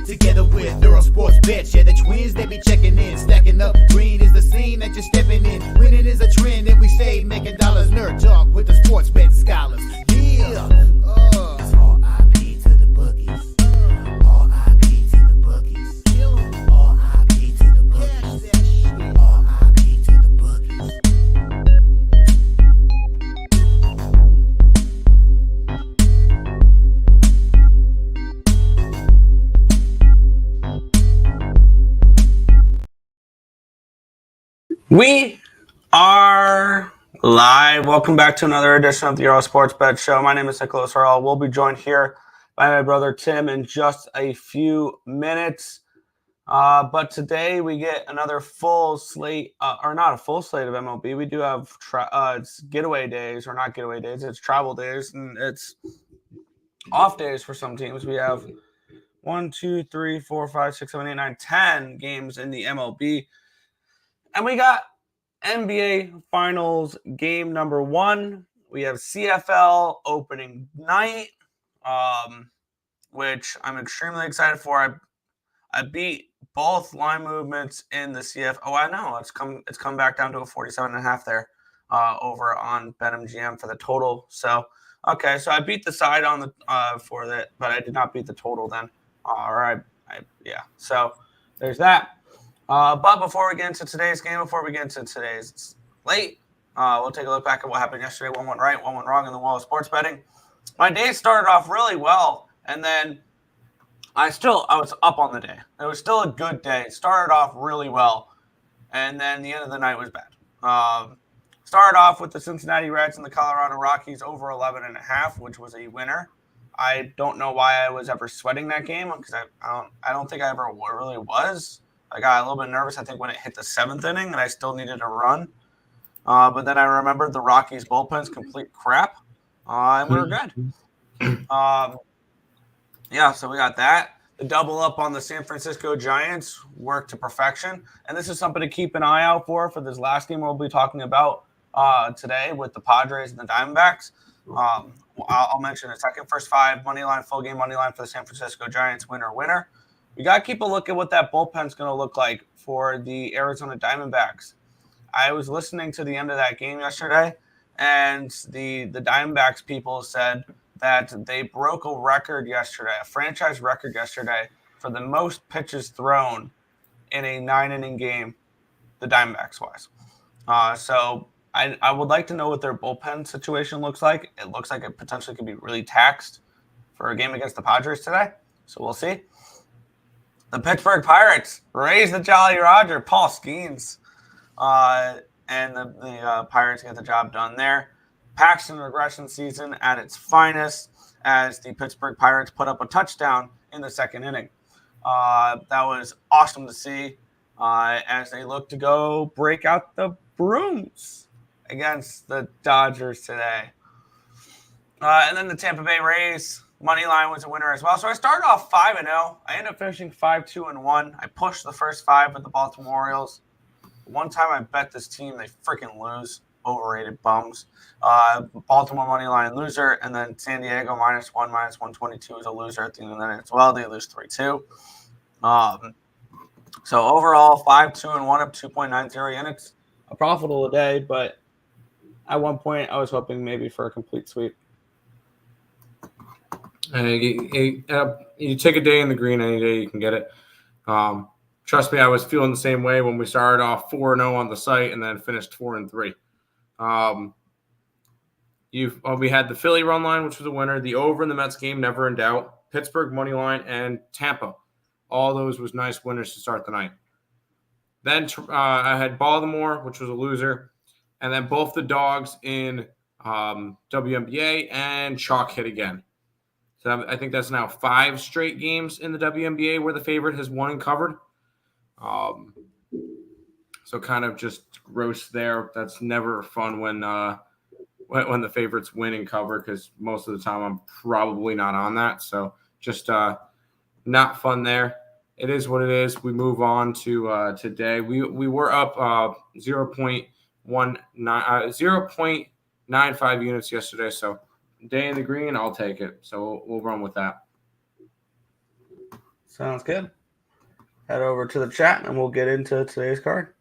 Together with Earle Sports Bets, yeah, the twins, they be checking in, stacking up. Green is the scene that you're stepping in. Winning is a trend, and we save, making dollars. Nerd talk with the sports bet scholars. Yeah, it's R.I.P. to the bookies. R.I.P. to the bookies. R.I.P. to the bookies. R.I.P. to the bookies. We are live. Welcome back to another edition of the Earle Sports Bet Show. My name is Nicholas Earle. We'll be joined here by my brother Tim in just a few minutes. But today we get another full slate, or not a full slate of MLB. We do have it's getaway days, or not getaway days. It's travel days, and it's off days for some teams. We have 1, 2, 3, 4, 5, 6, 7, 8, 9, 10 games in the MLB. And we got NBA Finals game number 1. We have CFL opening night, which I'm extremely excited for. I beat both line movements in the CFL. Oh, I know. It's come back down to a 47.5 there over on BetMGM for the total. So, okay. So I beat the side on the for that, but I did not beat the total then. All right. Yeah. So there's that. But before we get into today's game, before we get into today's slate, we'll take a look back at what happened yesterday. One went right, one went wrong in the world of sports betting. My day started off really well, and then I was up on the day. It was still a good day. It started off really well, and then the end of the night was bad. Started off with the Cincinnati Reds and the Colorado Rockies over 11.5, which was a winner. I don't know why I was ever sweating that game, because I don't think I ever really was. I got a little bit nervous, I think, when it hit the 7th inning, and I still needed to run. But then I remembered the Rockies' bullpen's complete crap, and we were good. Yeah, so we got that. The double up on the San Francisco Giants worked to perfection. And this is something to keep an eye out for this last game we'll be talking about today with the Padres and the Diamondbacks. I'll mention in a second. First 5, money line, full game money line for the San Francisco Giants, winner. We got to keep a look at what that bullpen's going to look like for the Arizona Diamondbacks. I was listening to the end of that game yesterday, and the Diamondbacks people said that they broke a record yesterday, a franchise record yesterday, for the most pitches thrown in a 9-inning game, the Diamondbacks-wise. So I would like to know what their bullpen situation looks like. It looks like it potentially could be really taxed for a game against the Padres today, so we'll see. The Pittsburgh Pirates raise the Jolly Roger, Paul Skeens, and the Pirates get the job done there. Paxton regression season at its finest as the Pittsburgh Pirates put up a touchdown in the 2nd inning. That was awesome to see as they look to go break out the brooms against the Dodgers today. And then the Tampa Bay Rays. Money line was a winner as well. So I started off 5-0. I ended up finishing 5-2-1. I pushed the first 5 with the Baltimore Orioles. One time I bet this team, they freaking lose. Overrated bums. Baltimore money line loser, and then San Diego -1, -122 is a loser at the end of the night as well. They lose 3-2. So overall, 5-2-1 up 2.90, and it's a profitable day. But at one point, I was hoping maybe for a complete sweep. You take a day in the green any day, you can get it. Trust me, I was feeling the same way when we started off 4-0 on the site and then finished 4-3. We had the Philly run line, which was a winner. The over in the Mets game, never in doubt. Pittsburgh money line and Tampa. All those was nice winners to start the night. Then I had Baltimore, which was a loser. And then both the dogs in WNBA and chalk hit again. So I think that's now 5 straight games in the WNBA where the favorite has won and covered. So kind of just gross there. That's never fun when the favorites win and cover, because most of the time I'm probably not on that. So just not fun there. It is what it is. We move on to today. We were up 0.95 units yesterday. So day in the green, I'll take it. So we'll run with that. Sounds good. Head over to the chat and we'll get into today's card.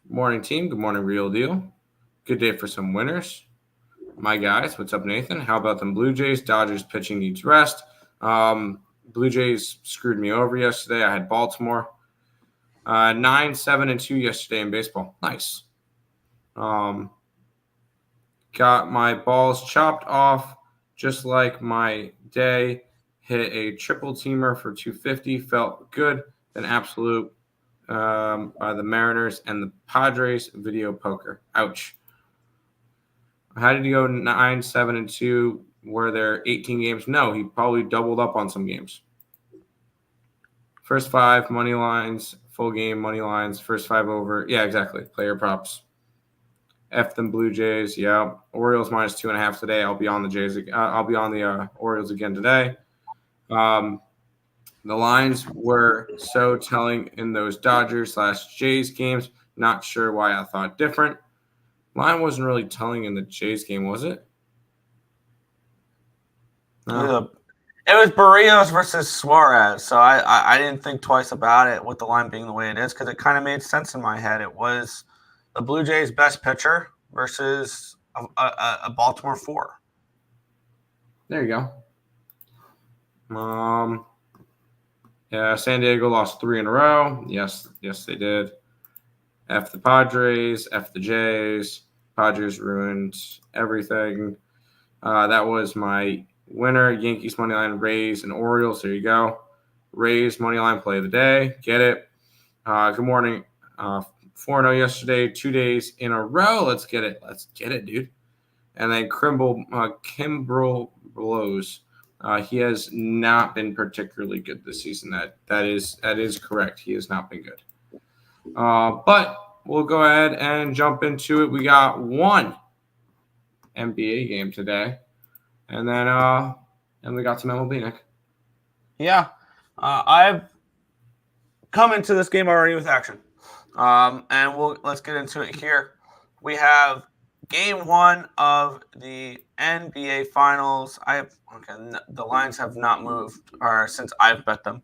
Morning, team. Good morning, Real Deal. Good day for some winners. My guys, what's up, Nathan? How about them Blue Jays? Dodgers pitching needs rest. Blue Jays screwed me over yesterday. I had Baltimore. 9-7-2 yesterday in baseball. Nice. Got my balls chopped off just like my day. Hit a triple teamer for 250. Felt good. Then absolute by the Mariners and the Padres video poker. Ouch. How did he go 9-7-2? Were there 18 games? No, he probably doubled up on some games. First 5 money lines, full game money lines, first 5 over. Yeah, exactly. Player props. F them Blue Jays. Yeah. Orioles minus 2.5 today. I'll be on the Jays. I'll be on the Orioles again today. The lines were so telling in those Dodgers/Jays games. Not sure why I thought different. Line wasn't really telling in the Jays game, was it? No. It was Barrios versus Suarez, so I didn't think twice about it with the line being the way it is because it kind of made sense in my head. It was the Blue Jays' best pitcher versus a Baltimore 4. There you go. Yeah, San Diego lost 3 in a row. Yes, they did. F the Padres, F the Jays. Padres ruined everything. That was my winner. Yankees moneyline, Rays, and Orioles. There you go. Rays moneyline play of the day. Get it. Good morning. 4-0 yesterday. 2 days in a row. Let's get it. Let's get it, dude. And then Kimbrel blows. He has not been particularly good this season. That is correct. He has not been good. But we'll go ahead and jump into it. We got one NBA game today, and then we got some MLB, Nick. Yeah, I've come into this game already with action, and let's get into it here. We have Game 1 of the NBA Finals. The lines have not moved since I've bet them.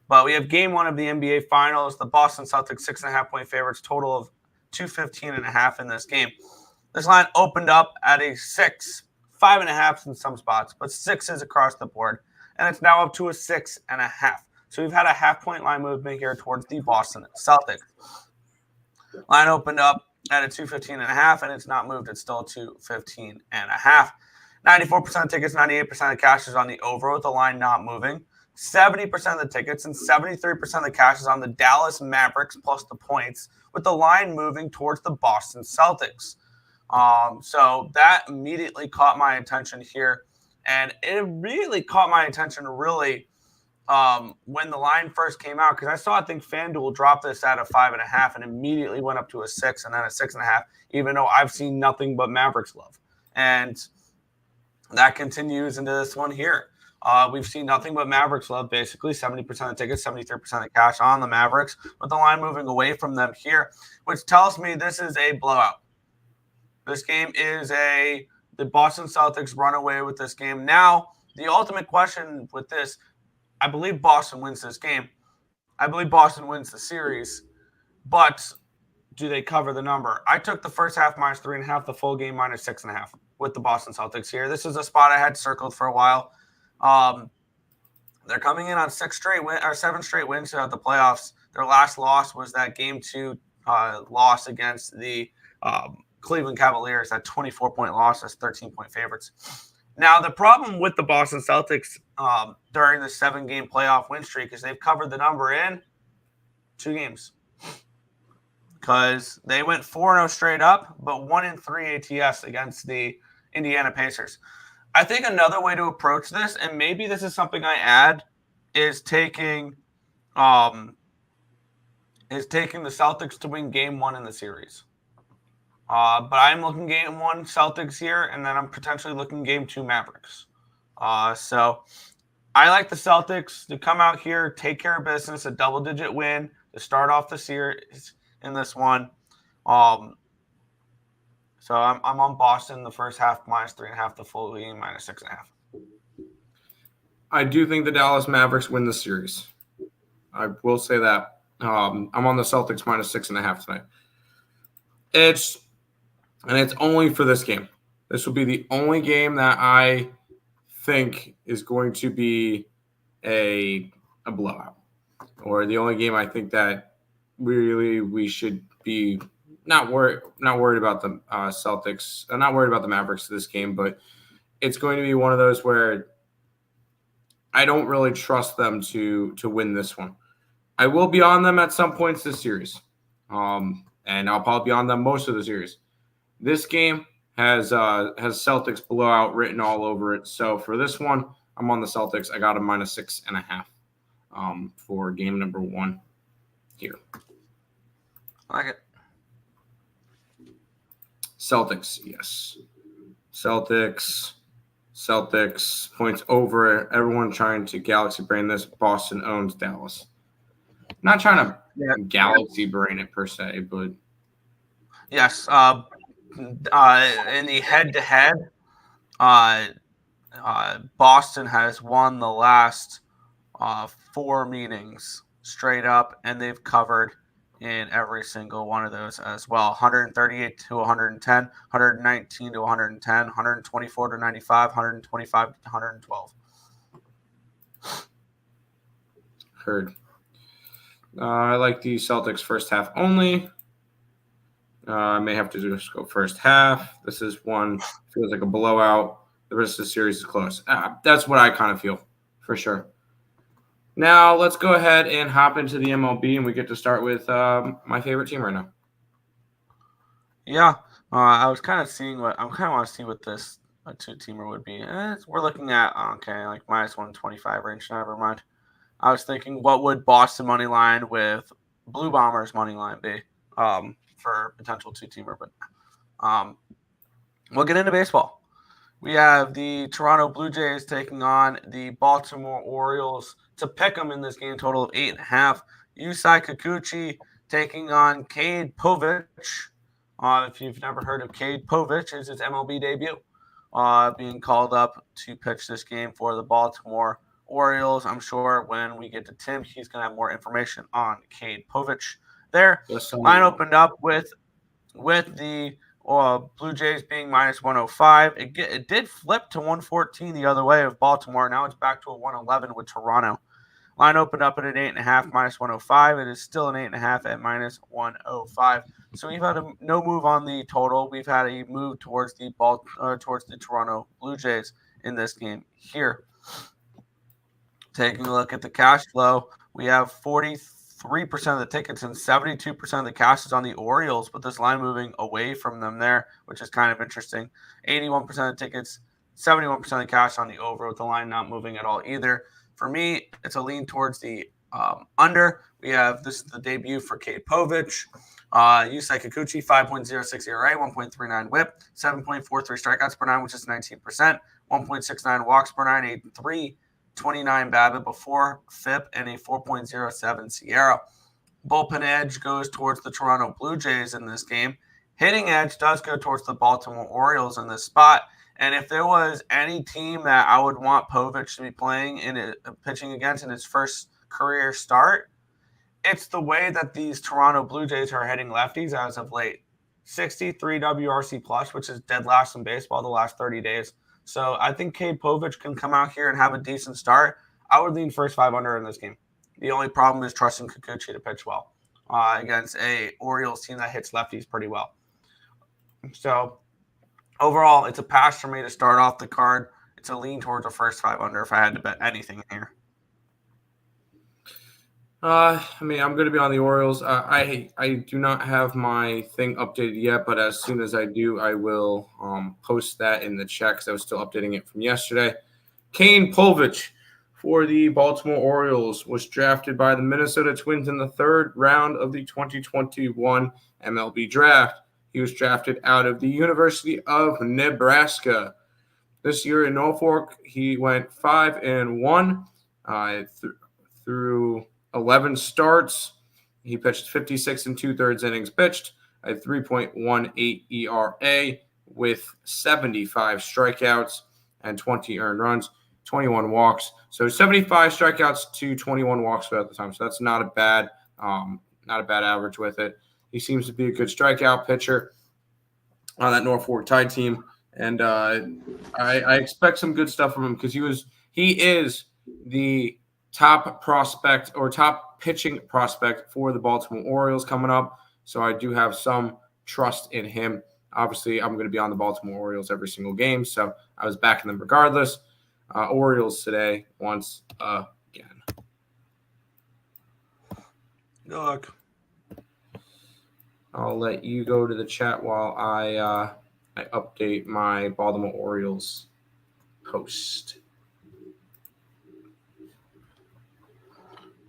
But we have Game 1 of the NBA Finals. The Boston Celtics 6.5-point favorites, total of 215.5 in this game. This line opened up at a 6, 5.5 in some spots, but 6s across the board. And it's now up to a 6.5. So we've had a half-point line movement here towards the Boston Celtics. Line opened up at a 215.5, and it's not moved. It's still 215.5. 94% of tickets, 98% of cash is on the over with the line not moving. 70% of the tickets and 73% of the cash is on the Dallas Mavericks plus the points, with the line moving towards the Boston Celtics. So that immediately caught my attention here. And it really caught my attention when the line first came out, because I think FanDuel dropped this at a 5.5 and immediately went up to a 6 and then a 6.5, even though I've seen nothing but Mavericks love. And that continues into this one here. We've seen nothing but Mavericks love, basically 70% of the tickets, 73% of cash on the Mavericks, with the line moving away from them here, which tells me this is a blowout. This game is the Boston Celtics run away with this game. Now, the ultimate question with this, I believe Boston wins this game. I believe Boston wins the series, but do they cover the number? I took the first half minus 3.5, the full game minus 6.5 with the Boston Celtics here. This is a spot I had circled for a while. They're coming in on 7 straight wins throughout the playoffs. Their last loss was that Game 2 loss against the Cleveland Cavaliers, that 24-point loss as 13-point favorites. Now, the problem with the Boston Celtics during the 7-game playoff win streak is they've covered the number in 2 games. Because they went 4-0 straight up, but 1-3 ATS against the Indiana Pacers. I think another way to approach this, and maybe this is something I add, is taking the Celtics to win Game 1 in the series. But I'm looking Game 1 Celtics here, and then I'm potentially looking Game 2 Mavericks. So I like the Celtics to come out here, take care of business, a double-digit win to start off the series in this one. So I'm on Boston the first half minus 3.5, the full game minus 6.5. I do think the Dallas Mavericks win the series. I will say that. I'm on the Celtics -6.5 tonight. It's only for this game. This will be the only game that I think is going to be a blowout, or the only game I think that we should be not worried about the Celtics, not worried about the Mavericks this game, but it's going to be one of those where I don't really trust them to win this one. I will be on them at some points this series, and I'll probably be on them most of the series. This game has Celtics blowout written all over it. So for this one, I'm on the Celtics. I got a -6.5 for game number 1 here. I like it. Celtics, yes. Celtics points over. Everyone trying to galaxy brain this. Boston owns Dallas. Not trying to galaxy brain it per se, but yes. In the head-to-head, Boston has won the last 4 meetings straight up, and they've covered in every single one of those as well. 138 to 110, 119 to 110, 124 to 95, 125 to 112. Heard. I like the Celtics first half only. I may have to just go first half. This is one, feels like a blowout. The rest of the series is close. That's what I kind of feel, for sure. Now, let's go ahead and hop into the MLB, and we get to start with my favorite team right now. Yeah, I was kind of seeing want to see what this 2-teamer would be. We're looking at, like -125 range. Never mind. I was thinking, what would Boston money line with Blue Bombers money line be for potential 2-teamer? But we'll get into baseball. We have the Toronto Blue Jays taking on the Baltimore Orioles to pick them in this game, total of 8.5. Yusei Kikuchi taking on Cade Povich. If you've never heard of Cade Povich, it's his MLB debut, being called up to pitch this game for the Baltimore Orioles. I'm sure when we get to Tim, he's going to have more information on Cade Povich there. Line opened up with the Blue Jays being -105. It did flip to 114 the other way of Baltimore. Now it's back to a 111 with Toronto. Line opened up at an 8.5, -105. It is still an 8.5 at -105. So we've had no move on the total. We've had a move towards the Toronto Blue Jays in this game here. Taking a look at the cash flow, we have 43% of the tickets and 72% of the cash is on the Orioles, but this line moving away from them there, which is kind of interesting. 81% of the tickets, 71% of the cash on the over, with the line not moving at all either. For me, it's a lean towards the under. We have this is the debut for Cade Povich. Yusei Kikuchi, 5.06 ERA, 1.39 whip, 7.43 strikeouts per 9, which is 19%, 1.69 walks per 9, a 3.29 BABIP before FIP, and a 4.07 Sierra. Bullpen edge goes towards the Toronto Blue Jays in this game. Hitting edge does go towards the Baltimore Orioles in this spot. And if there was any team that I would want Povich to be playing pitching against in his first career start, it's the way that these Toronto Blue Jays are hitting lefties as of late. 63 WRC plus, which is dead last in baseball the last 30 days. So I think Cade Povich can come out here and have a decent start. I would lean first 5 under in this game. The only problem is trusting Kikuchi to pitch well against a Orioles team that hits lefties pretty well. So overall, it's a pass for me to start off the card. It's a lean towards a first 5 under if I had to bet anything here. I'm going to be on the Orioles. I do not have my thing updated yet, but as soon as I do, I will post that in the chat because I was still updating it from yesterday. Cade Povich for the Baltimore Orioles was drafted by the Minnesota Twins in the 3rd round of the 2021 MLB draft. He was drafted out of the University of Nebraska. This year in Norfolk, he went 5-1 through 11 starts. He pitched 56 2/3 innings pitched, a 3.18 ERA with 75 strikeouts and 20 earned runs. 21 walks. So 75 strikeouts to 21 walks throughout the time. So that's not a bad average with it. He seems to be a good strikeout pitcher on that Norfolk Tide team, and I expect some good stuff from him because he is the top prospect or top pitching prospect for the Baltimore Orioles coming up. So I do have some trust in him. Obviously, I'm going to be on the Baltimore Orioles every single game, so I was backing them regardless. Orioles today once again. Good luck. I'll let you go to the chat while I update my Baltimore Orioles post.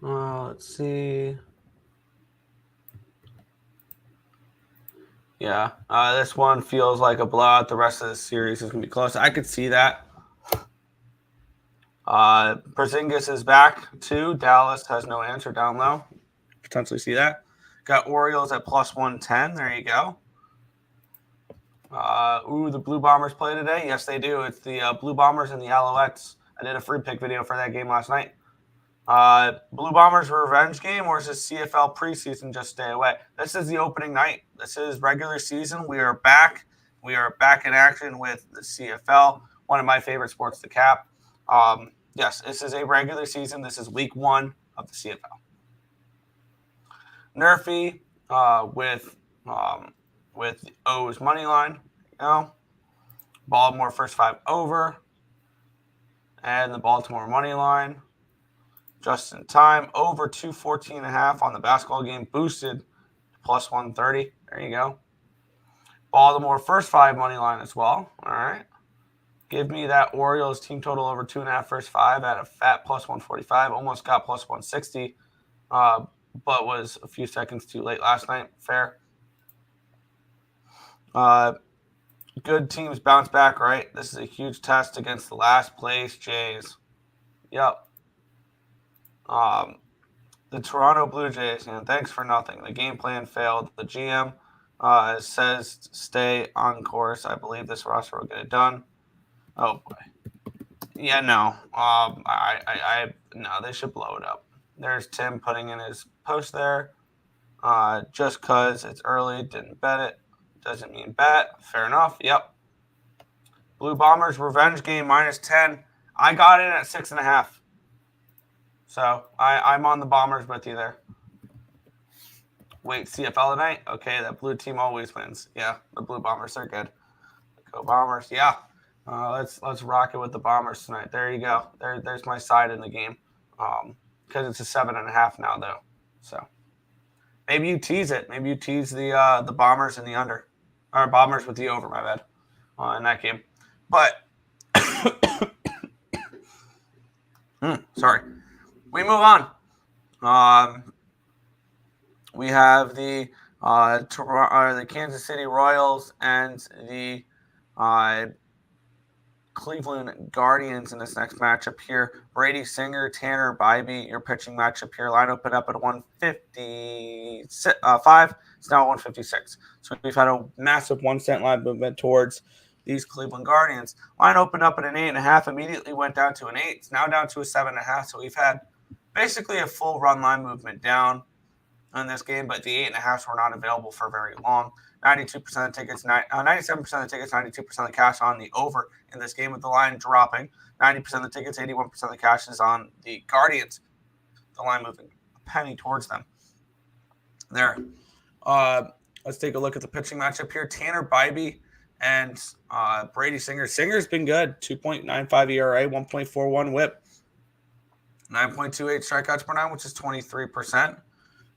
Let's see. Yeah, this one feels like a blowout. The rest of the series is going to be close. I could see that. Porzingis is back too. Dallas has no answer down low. Potentially see that. Got Orioles at plus 110. There you go. The Blue Bombers play today. Yes, they do. It's the Blue Bombers and the Alouettes. I did a free pick video for that game last night. Blue Bombers revenge game, or is this CFL preseason? Just stay away. This is the opening night. This is regular season. We are back. We are back in action with the CFL, one of my favorite sports to cap. Yes, this is a regular season. This is week 1 of the CFL. Nerfy with the O's money line. Baltimore first 5 over, and the Baltimore money line. Just in time, over 214.5 on the basketball game, boosted to plus 130. There you go. Baltimore first 5 money line as well. All right. Give me that Orioles team total over 2.5 first 5 at a fat plus 145. Almost got plus 160, but was a few seconds too late last night. Fair. Good teams bounce back, right? This is a huge test against the last place Jays. Yep. The Toronto Blue Jays, thanks for nothing. The game plan failed. The GM says stay on course. I believe this roster will get it done. Oh boy. Yeah, no. No, they should blow it up. There's Tim putting in his post there. Just because it's early, didn't bet it. Doesn't mean bet. Fair enough. Yep. Blue Bombers revenge game minus 10. I got in at 6.5. So I'm on the Bombers with you there. Wait, CFL tonight? Okay, that blue team always wins. Yeah, the Blue Bombers are good. Go Bombers. Yeah. Let's rock it with the Bombers tonight. There you go. There's my side in the game. Because it's a 7.5 now though. So maybe you tease it. Maybe you tease the Bombers and the under. Or Bombers with the over, my bad. In that game. But sorry. We move on. We have the Kansas City Royals and the Cleveland Guardians in this next matchup here. Brady Singer, Tanner Bybee, your pitching matchup here. Line opened up at 155. It's now at 156. So we've had a massive 1 cent line movement towards these Cleveland Guardians. Line opened up at an 8.5, immediately went down to an 8. It's now down to a 7.5. So we've had basically a full run line movement down in this game, but the 8.5s were not available for very long. 92% of the tickets, 97% of the tickets, 92% of the cash on the over in this game with the line dropping. 90% of the tickets, 81% of the cash is on the Guardians. The line moving a penny towards them. There. Let's take a look at the pitching matchup here. Tanner Bybee and Brady Singer. Singer's been good. 2.95 ERA, 1.41 whip. 9.28 strikeouts per 9, which is 23%.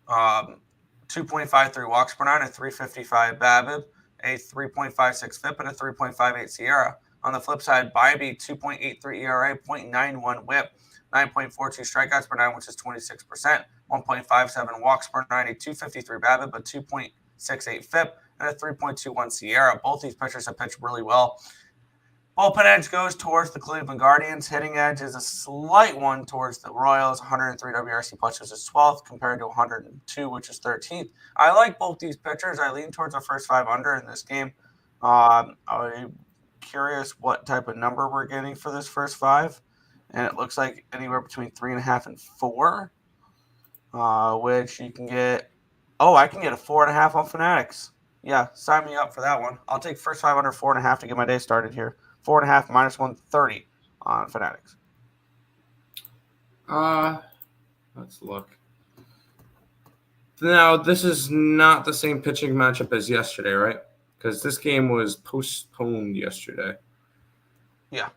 2.53 walks per 9, a 3.55 BABIP, a 3.56 FIP, and a 3.58 SIERA. On the flip side, Bybee, 2.83 ERA, 0.91 whip, 9.42 strikeouts per 9, which is 26%. 1.57 walks per 9, a 2.53 BABIP, a 2.68 FIP, and a 3.21 SIERA. Both these pitchers have pitched really well. Bullpen edge goes towards the Cleveland Guardians. Hitting edge is a slight one towards the Royals. 103 WRC plus is 12th compared to 102, which is 13th. I like both these pitchers. I lean towards the first 5 under in this game. I'm curious what type of number we're getting for this first 5. and it looks like anywhere between 3.5 and 4, which you can get. Oh, I can get a 4.5 on Fanatics. Yeah, sign me up for that one. I'll take first 5 under 4.5 to get my day started here. 4.5 minus 130 on Fanatics. Let's look. Now, this is not the same pitching matchup as yesterday, right? Because this game was postponed yesterday. Yeah.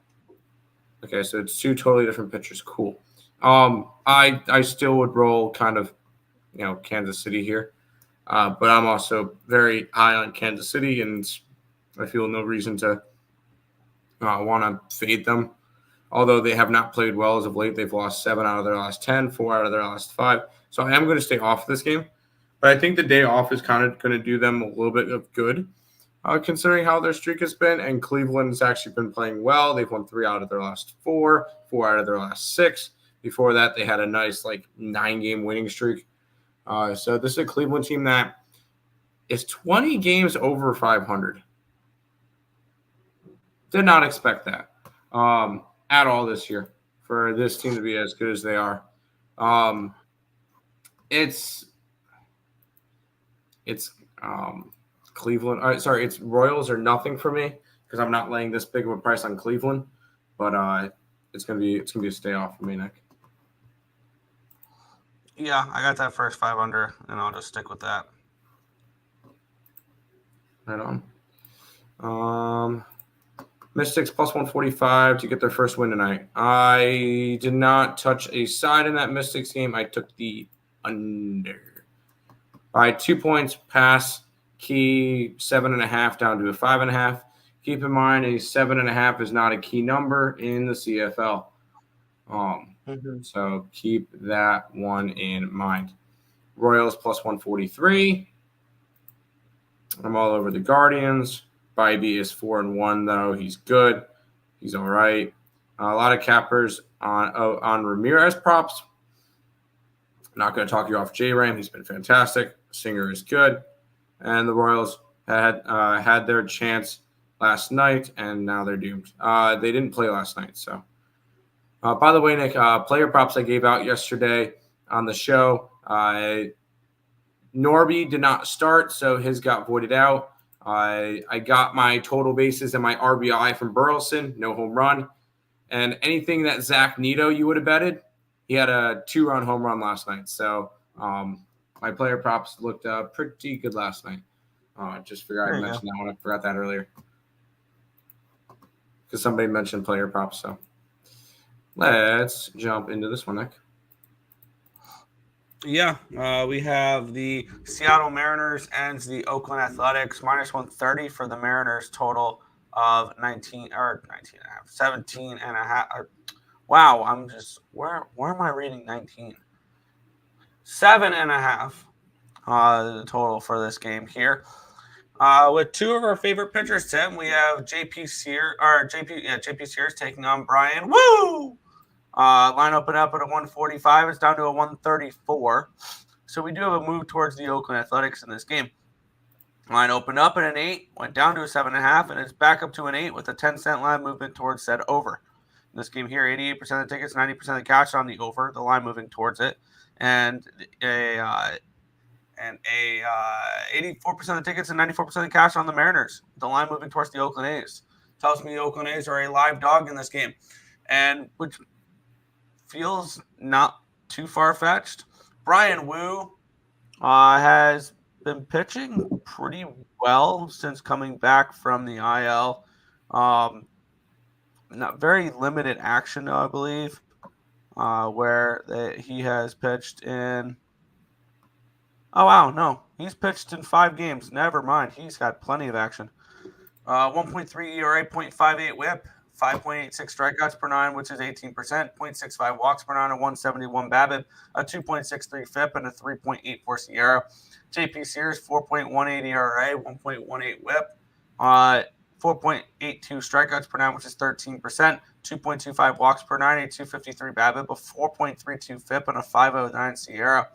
Okay, so it's 2 totally different pitchers. Cool. I still would roll kind of, Kansas City here. But I'm also very high on Kansas City, and I feel no reason to want to fade them. Although they have not played well as of late. They've lost 7 out of their last 10, 4 out of their last 5. So I am going to stay off this game. But I think the day off is kind of going to do them a little bit of good, considering how their streak has been. And Cleveland's actually been playing well. They've won 3 out of their last 4, 4 out of their last 6. Before that, they had a nice 9-game winning streak. So this is a Cleveland team that is 20 games over 500. Did not expect that at all this year for this team to be as good as they are. It's Cleveland. It's Royals or nothing for me because I'm not laying this big of a price on Cleveland. But it's gonna be a stay off for me, Nick. Yeah, I got that first 5 under, and I'll just stick with that. Right on. Mystics plus 145 to get their first win tonight. I did not touch a side in that Mystics game. I took the under. By 2 points, pass, key 7.5 down to a 5.5. Keep in mind, a 7.5 is not a key number in the CFL. So keep that one in mind. Royals plus 143. I'm all over the Guardians. Bybee is 4-1 though. He's good. He's all right. A lot of cappers on Ramirez props. I'm not going to talk you off J-Ram. He's been fantastic. Singer is good. And the Royals had their chance last night, and now they're doomed. They didn't play last night, so. By the way, Nick, player props I gave out yesterday on the show. Norby did not start, so his got voided out. I got my total bases and my RBI from Burleson, no home run. And anything that Zach Neto you would have betted, he had a 2-run home run last night. So my player props looked pretty good last night. Just figured I'd mention that one. I forgot that earlier because somebody mentioned player props. So let's jump into this one, Nick. Yeah, we have the Seattle Mariners and the Oakland Athletics minus 130 for the Mariners, total of 17 and a half. Wow, I'm just where am I reading 19? 7.5 the total for this game here. With 2 of our favorite pitchers, Tim, we have JP Sears taking on Brian Woo. Line opened up at a 145. It's down to a 134. So we do have a move towards the Oakland Athletics in this game. Line opened up at an 8, went down to a 7.5, and it's back up to an 8 with a 10-cent line movement towards said over. In this game here, 88% of the tickets, 90% of the cash on the over, the line moving towards it, and 84% of the tickets and 94% of the cash on the Mariners, the line moving towards the Oakland A's. Tells me the Oakland A's are a live dog in this game, and which feels not too far-fetched. Brian Woo has been pitching pretty well since coming back from the IL. Not very limited action, I believe, where he has pitched in. Oh, wow, no. He's pitched in 5 games. Never mind. He's got plenty of action. 1.3 ERA, 0.58 whip, 5.86 strikeouts per 9, which is 18%, 0.65 walks per 9, a 171 BABIP, a 2.63 FIP, and a 3.84 SIERA. JP Sears, 4.18 ERA, 1.18 whip, 4.82 strikeouts per 9, which is 13%, 2.25 walks per 9, a 253 BABIP, a 4.32 FIP, and a 509 SIERA.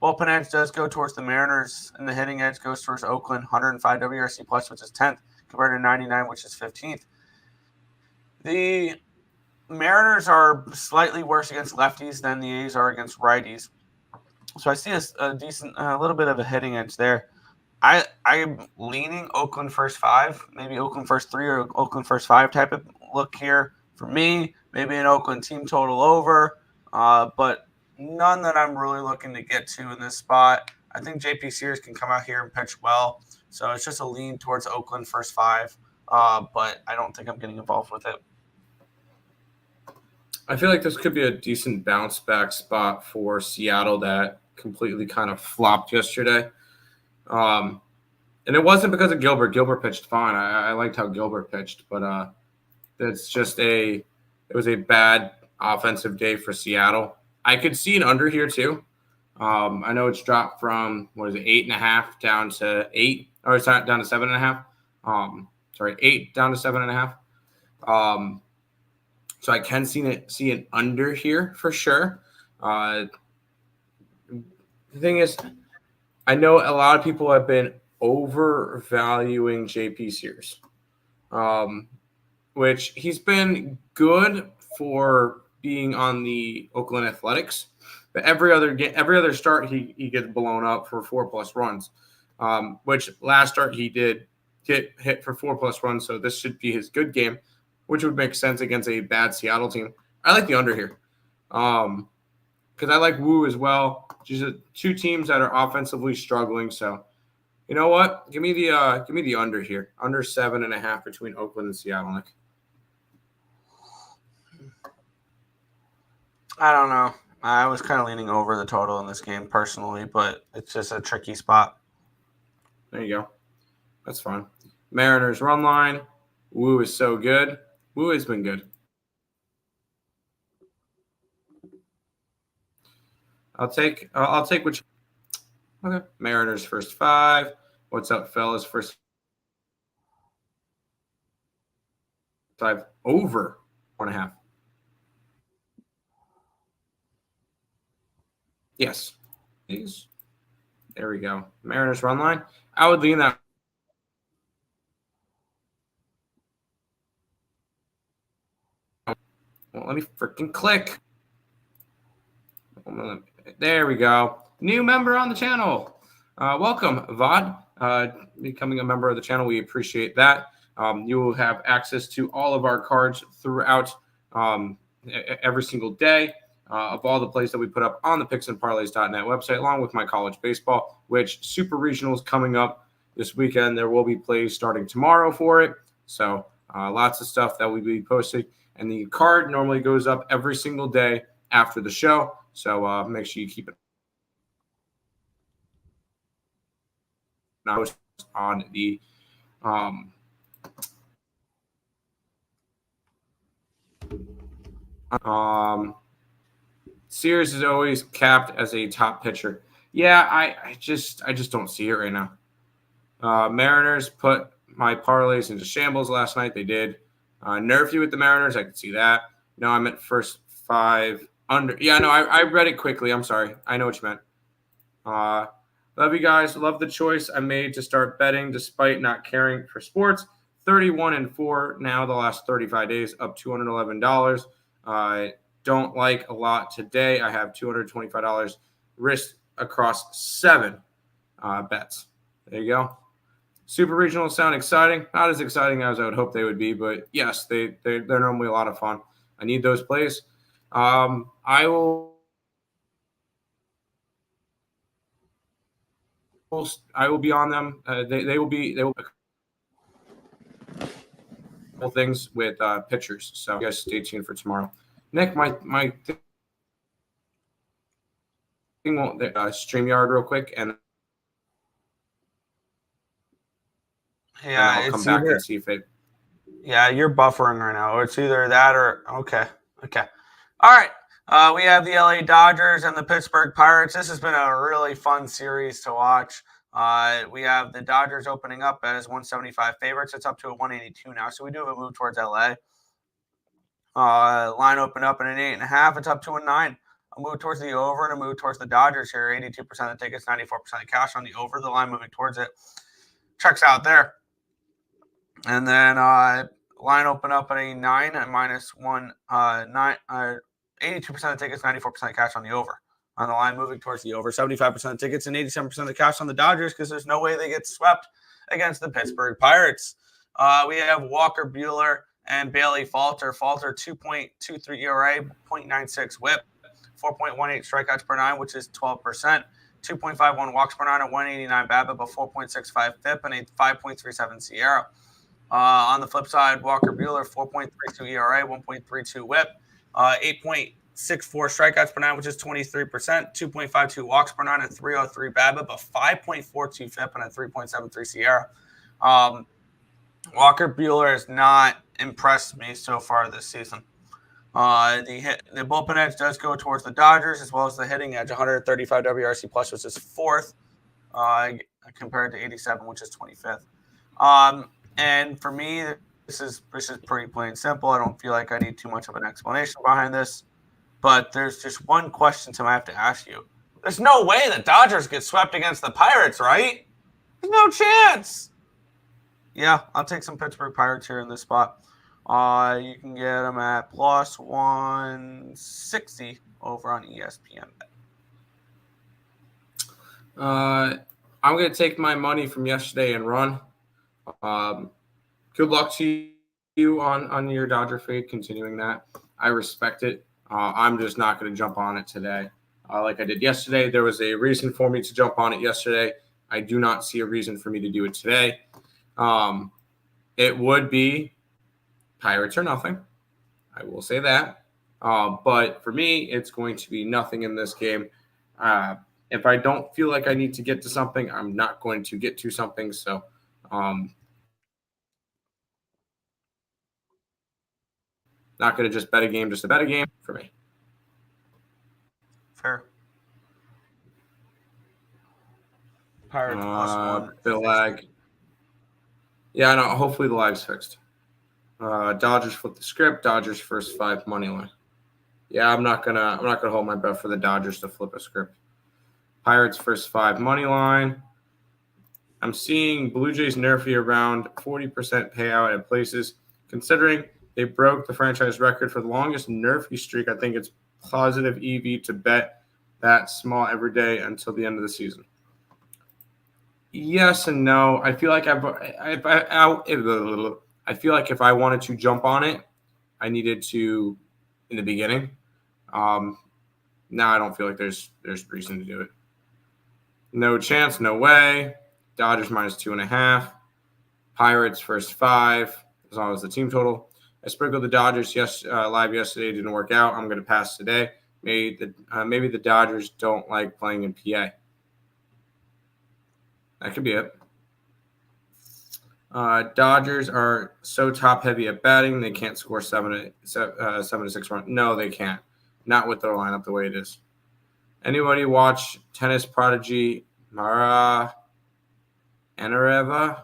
Bullpen edge does go towards the Mariners, and the hitting edge goes towards Oakland, 105 WRC plus, which is 10th, compared to 99, which is 15th. The Mariners are slightly worse against lefties than the A's are against righties. So I see a decent, a little bit of a hitting edge there. I'm leaning Oakland first 5, maybe Oakland first 3 or Oakland first 5 type of look here for me. Maybe an Oakland team total over, but none that I'm really looking to get to in this spot. I think JP Sears can come out here and pitch well, so it's just a lean towards Oakland first 5, but I don't think I'm getting involved with it. I feel like this could be a decent bounce back spot for Seattle that completely kind of flopped yesterday. And it wasn't because of Gilbert. Gilbert pitched fine. I liked how Gilbert pitched, but it was a bad offensive day for Seattle. I could see an under here too. I know it's dropped from 8.5 down to 8, or it's down to 7.5. 8 down to 7.5. So I can see an under here for sure. The thing is, I know a lot of people have been overvaluing JP Sears, which he's been good for being on the Oakland Athletics, but every other start he gets blown up for 4+ runs, which last start he did get hit for 4+ runs. So this should be his good game, which would make sense against a bad Seattle team. I like the under here because I like Woo as well. Just two teams that are offensively struggling. So, you know what? Give me the under here. Under 7.5 between Oakland and Seattle, Nick. I don't know. I was kind of leaning over the total in this game personally, but it's just a tricky spot. There you go. That's fine. Mariners run line. Woo is so good. Woo has been good. I'll take which. Okay. Mariners first 5. What's up, fellas? First 5 over 1.5. Yes. Please. There we go. Mariners run line. I would lean that. Well, let me freaking click. There we go. New member on the channel. Welcome, Vod. Becoming a member of the channel, we appreciate that. You will have access to all of our cards throughout every single day of all the plays that we put up on the picksandparlays.net website, along with my college baseball, which Super Regional is coming up this weekend. There will be plays starting tomorrow for it. So lots of stuff that we'll be posting. And the card normally goes up every single day after the show. So make sure you keep it on the Sears is always capped as a top pitcher. Yeah, I just don't see it right now. Mariners put my parlays into shambles last night. They did. Nerf you with the Mariners. I could see that. No, I meant first 5 under. Yeah, no, I read it quickly. I'm sorry. I know what you meant. Love you guys. Love the choice I made to start betting despite not caring for sports. 31-4 now the last 35 days, up $211. I don't like a lot today. I have $225 risked across 7 bets. There you go. Super regionals sound exciting. Not as exciting as I would hope they would be, but yes, they're normally a lot of fun. I need those plays. I will be on them. They will be things with pitchers. So you guys stay tuned for tomorrow. Nick, my thing won't StreamYard real quick, and yeah, I'll come back and see if it. Yeah, you're buffering right now. It's either that or okay. All right. We have the LA Dodgers and the Pittsburgh Pirates. This has been a really fun series to watch. We have the Dodgers opening up as 175 favorites. It's up to a 182 now, so we do have a move towards LA. Line opened up at an 8.5. It's up to a 9. A move towards the over and a move towards the Dodgers here. 82% of the tickets, 94% of cash on the over. The line moving towards it. Checks out there. And then Line open up at a 9 at -1, 82% of tickets, 94% cash on the over. On the line moving towards the over, 75% of tickets and 87% of cash on the Dodgers because there's no way they get swept against the Pittsburgh Pirates. We have Walker Buehler and Bailey Falter. Falter 2.23 ERA, 0.96 WHIP, 4.18 strikeouts per nine, which is 12%. 2.51 walks per nine, a 189 BABIP, a 4.65 FIP, and a 5.37 SIERA. On the flip side, Walker Buehler, 4.32 ERA, 1.32 WHIP, 8.64 strikeouts per nine, which is 23%, 2.52 walks per nine, a 303 BABIP, a 5.42 FIP, and a 3.73 SIERA. Walker Buehler has not impressed me so far this season. The bullpen edge does go towards the Dodgers, as well as the hitting edge, 135 WRC plus, which is fourth, compared to 87, which is 25th. And for me, this is pretty plain simple. I don't feel like I need too much of an explanation behind this, but there's just one question I have to ask you. There's no way the Dodgers get swept against the Pirates, right? There's no chance. Yeah, I'll take some Pittsburgh Pirates here in this spot. You can get them at plus 160 over on ESPN. I'm going to take my money from yesterday and run. Good luck to you on your Dodger fade, continuing that. I respect it. I'm just not going to jump on it today. Like I did yesterday, there was a reason for me to jump on it yesterday. I do not see a reason for me to do it today. It would be Pirates or nothing. I will say that. But for me, it's going to be nothing in this game. If I don't feel like I need to get to something, I'm not going to get to something. So, not going to just bet a game, just to bet a game for me. Fair. Pirates plus 1. The lag. Yeah, no, hopefully the lag's fixed. Dodgers flip the script. Dodgers first 5 money line. Yeah, I'm not gonna hold my breath for the Dodgers to flip a script. Pirates first 5 money line. I'm seeing Blue Jays nerfy around 40% payout at places. Considering they broke the franchise record for the longest nerfy streak, I think it's positive EV to bet that small every day until the end of the season. Yes and no. I feel like I feel like if I wanted to jump on it, I needed to in the beginning. Now I don't feel like there's reason to do it. No chance, no way. Dodgers minus 2.5. Pirates first 5, as long as the team total. I sprinkled the Dodgers live yesterday. Didn't work out. I'm going to pass today. Maybe the Dodgers don't like playing in PA. That could be it. Dodgers are so top heavy at batting they can't score 7 to 6 runs. No, they can't. Not with their lineup the way it is. Anybody watch tennis prodigy Mara Andreeva?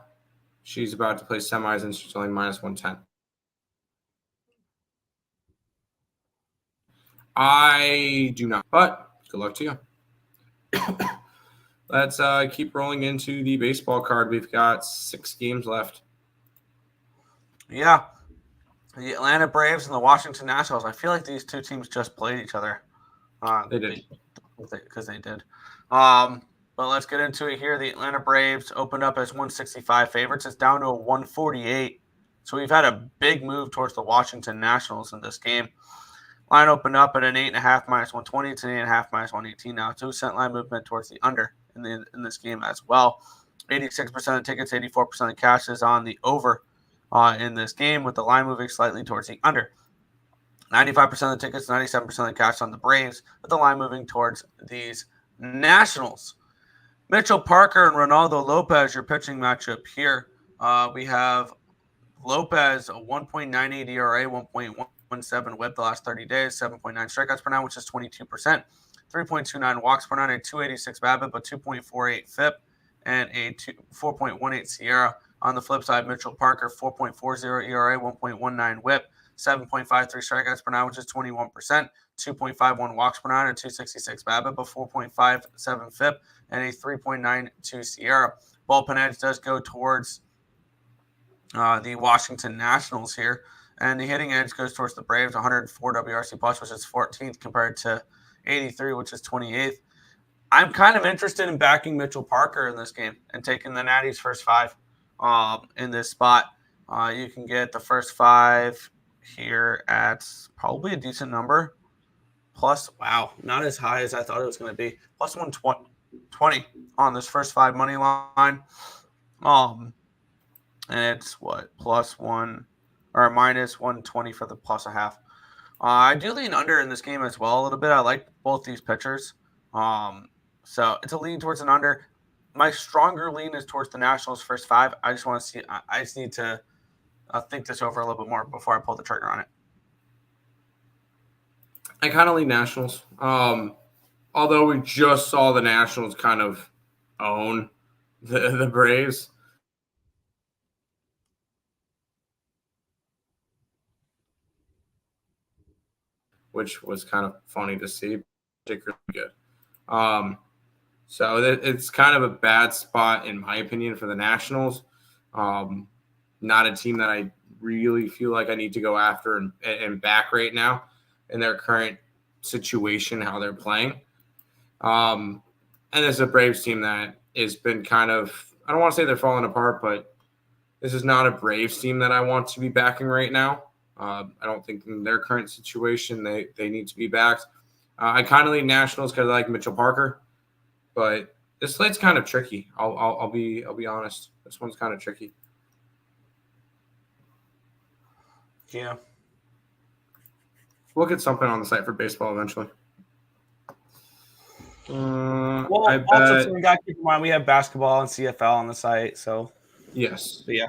She's about to play semis and she's only minus 110. I do not, but good luck to you. Let's keep rolling into the baseball card. We've got 6 games left. Yeah. The Atlanta Braves and the Washington Nationals. I feel like these two teams just played each other. They did. Because they did. But let's get into it here. The Atlanta Braves opened up as 165 favorites. It's down to a 148. So we've had a big move towards the Washington Nationals in this game. Line opened up at an 8.5 minus 120. It's an 8.5 minus 118 now. 2-cent line movement towards the under in this game as well. 86% of tickets, 84% of cash is on the over in this game, with the line moving slightly towards the under. 95% of the tickets, 97% of cash on the Braves, with the line moving towards these Nationals. Mitchell Parker and Ronaldo Lopez, your pitching matchup here. We have Lopez, a 1.98 ERA, 1.17 WHIP the last 30 days, 7.9 strikeouts per nine, which is 22%. 3.29 walks per nine, a 286 BABIP, a 2.48 FIP, and a 4.18 SIERA. On the flip side, Mitchell Parker, 4.40 ERA, 1.19 WHIP, 7.53 strikeouts per nine, which is 21%, 2.51 walks per nine, a 266 BABIP, a 4.57 FIP, and a 3.92 SIERA. Bullpen edge does go towards the Washington Nationals here. And the hitting edge goes towards the Braves, 104 WRC plus, which is 14th compared to 83, which is 28th. I'm kind of interested in backing Mitchell Parker in this game and taking the Natty's first 5 in this spot. You can get the first 5 here at probably a decent number. Plus, wow, not as high as I thought it was going to be. Plus 120 on this first 5 money line. And it's what? Plus 1 or minus 120 for the plus a half. I do lean under in this game as well a little bit. I like both these pitchers. So it's a lean towards an under. My stronger lean is towards the Nationals first 5. I just want to see. I just need to think this over a little bit more before I pull the trigger on it. I kind of lean Nationals. Although we just saw the Nationals kind of own the Braves. Which was kind of funny to see, particularly good. So it's kind of a bad spot, in my opinion, for the Nationals. Not a team that I really feel like I need to go after and back right now in their current situation, how they're playing. And this is a Braves team that has been kind of, I don't want to say they're falling apart, but this is not a Braves team that I want to be backing right now. I don't think in their current situation they need to be backed. I kind of lean Nationals because I like Mitchell Parker, but this slate's kind of tricky. I'll be honest. This one's kind of tricky. Yeah. We'll get something on the site for baseball eventually. Well, I bet. Also, we got to keep in mind we have basketball and CFL on the site, so yes. But yeah.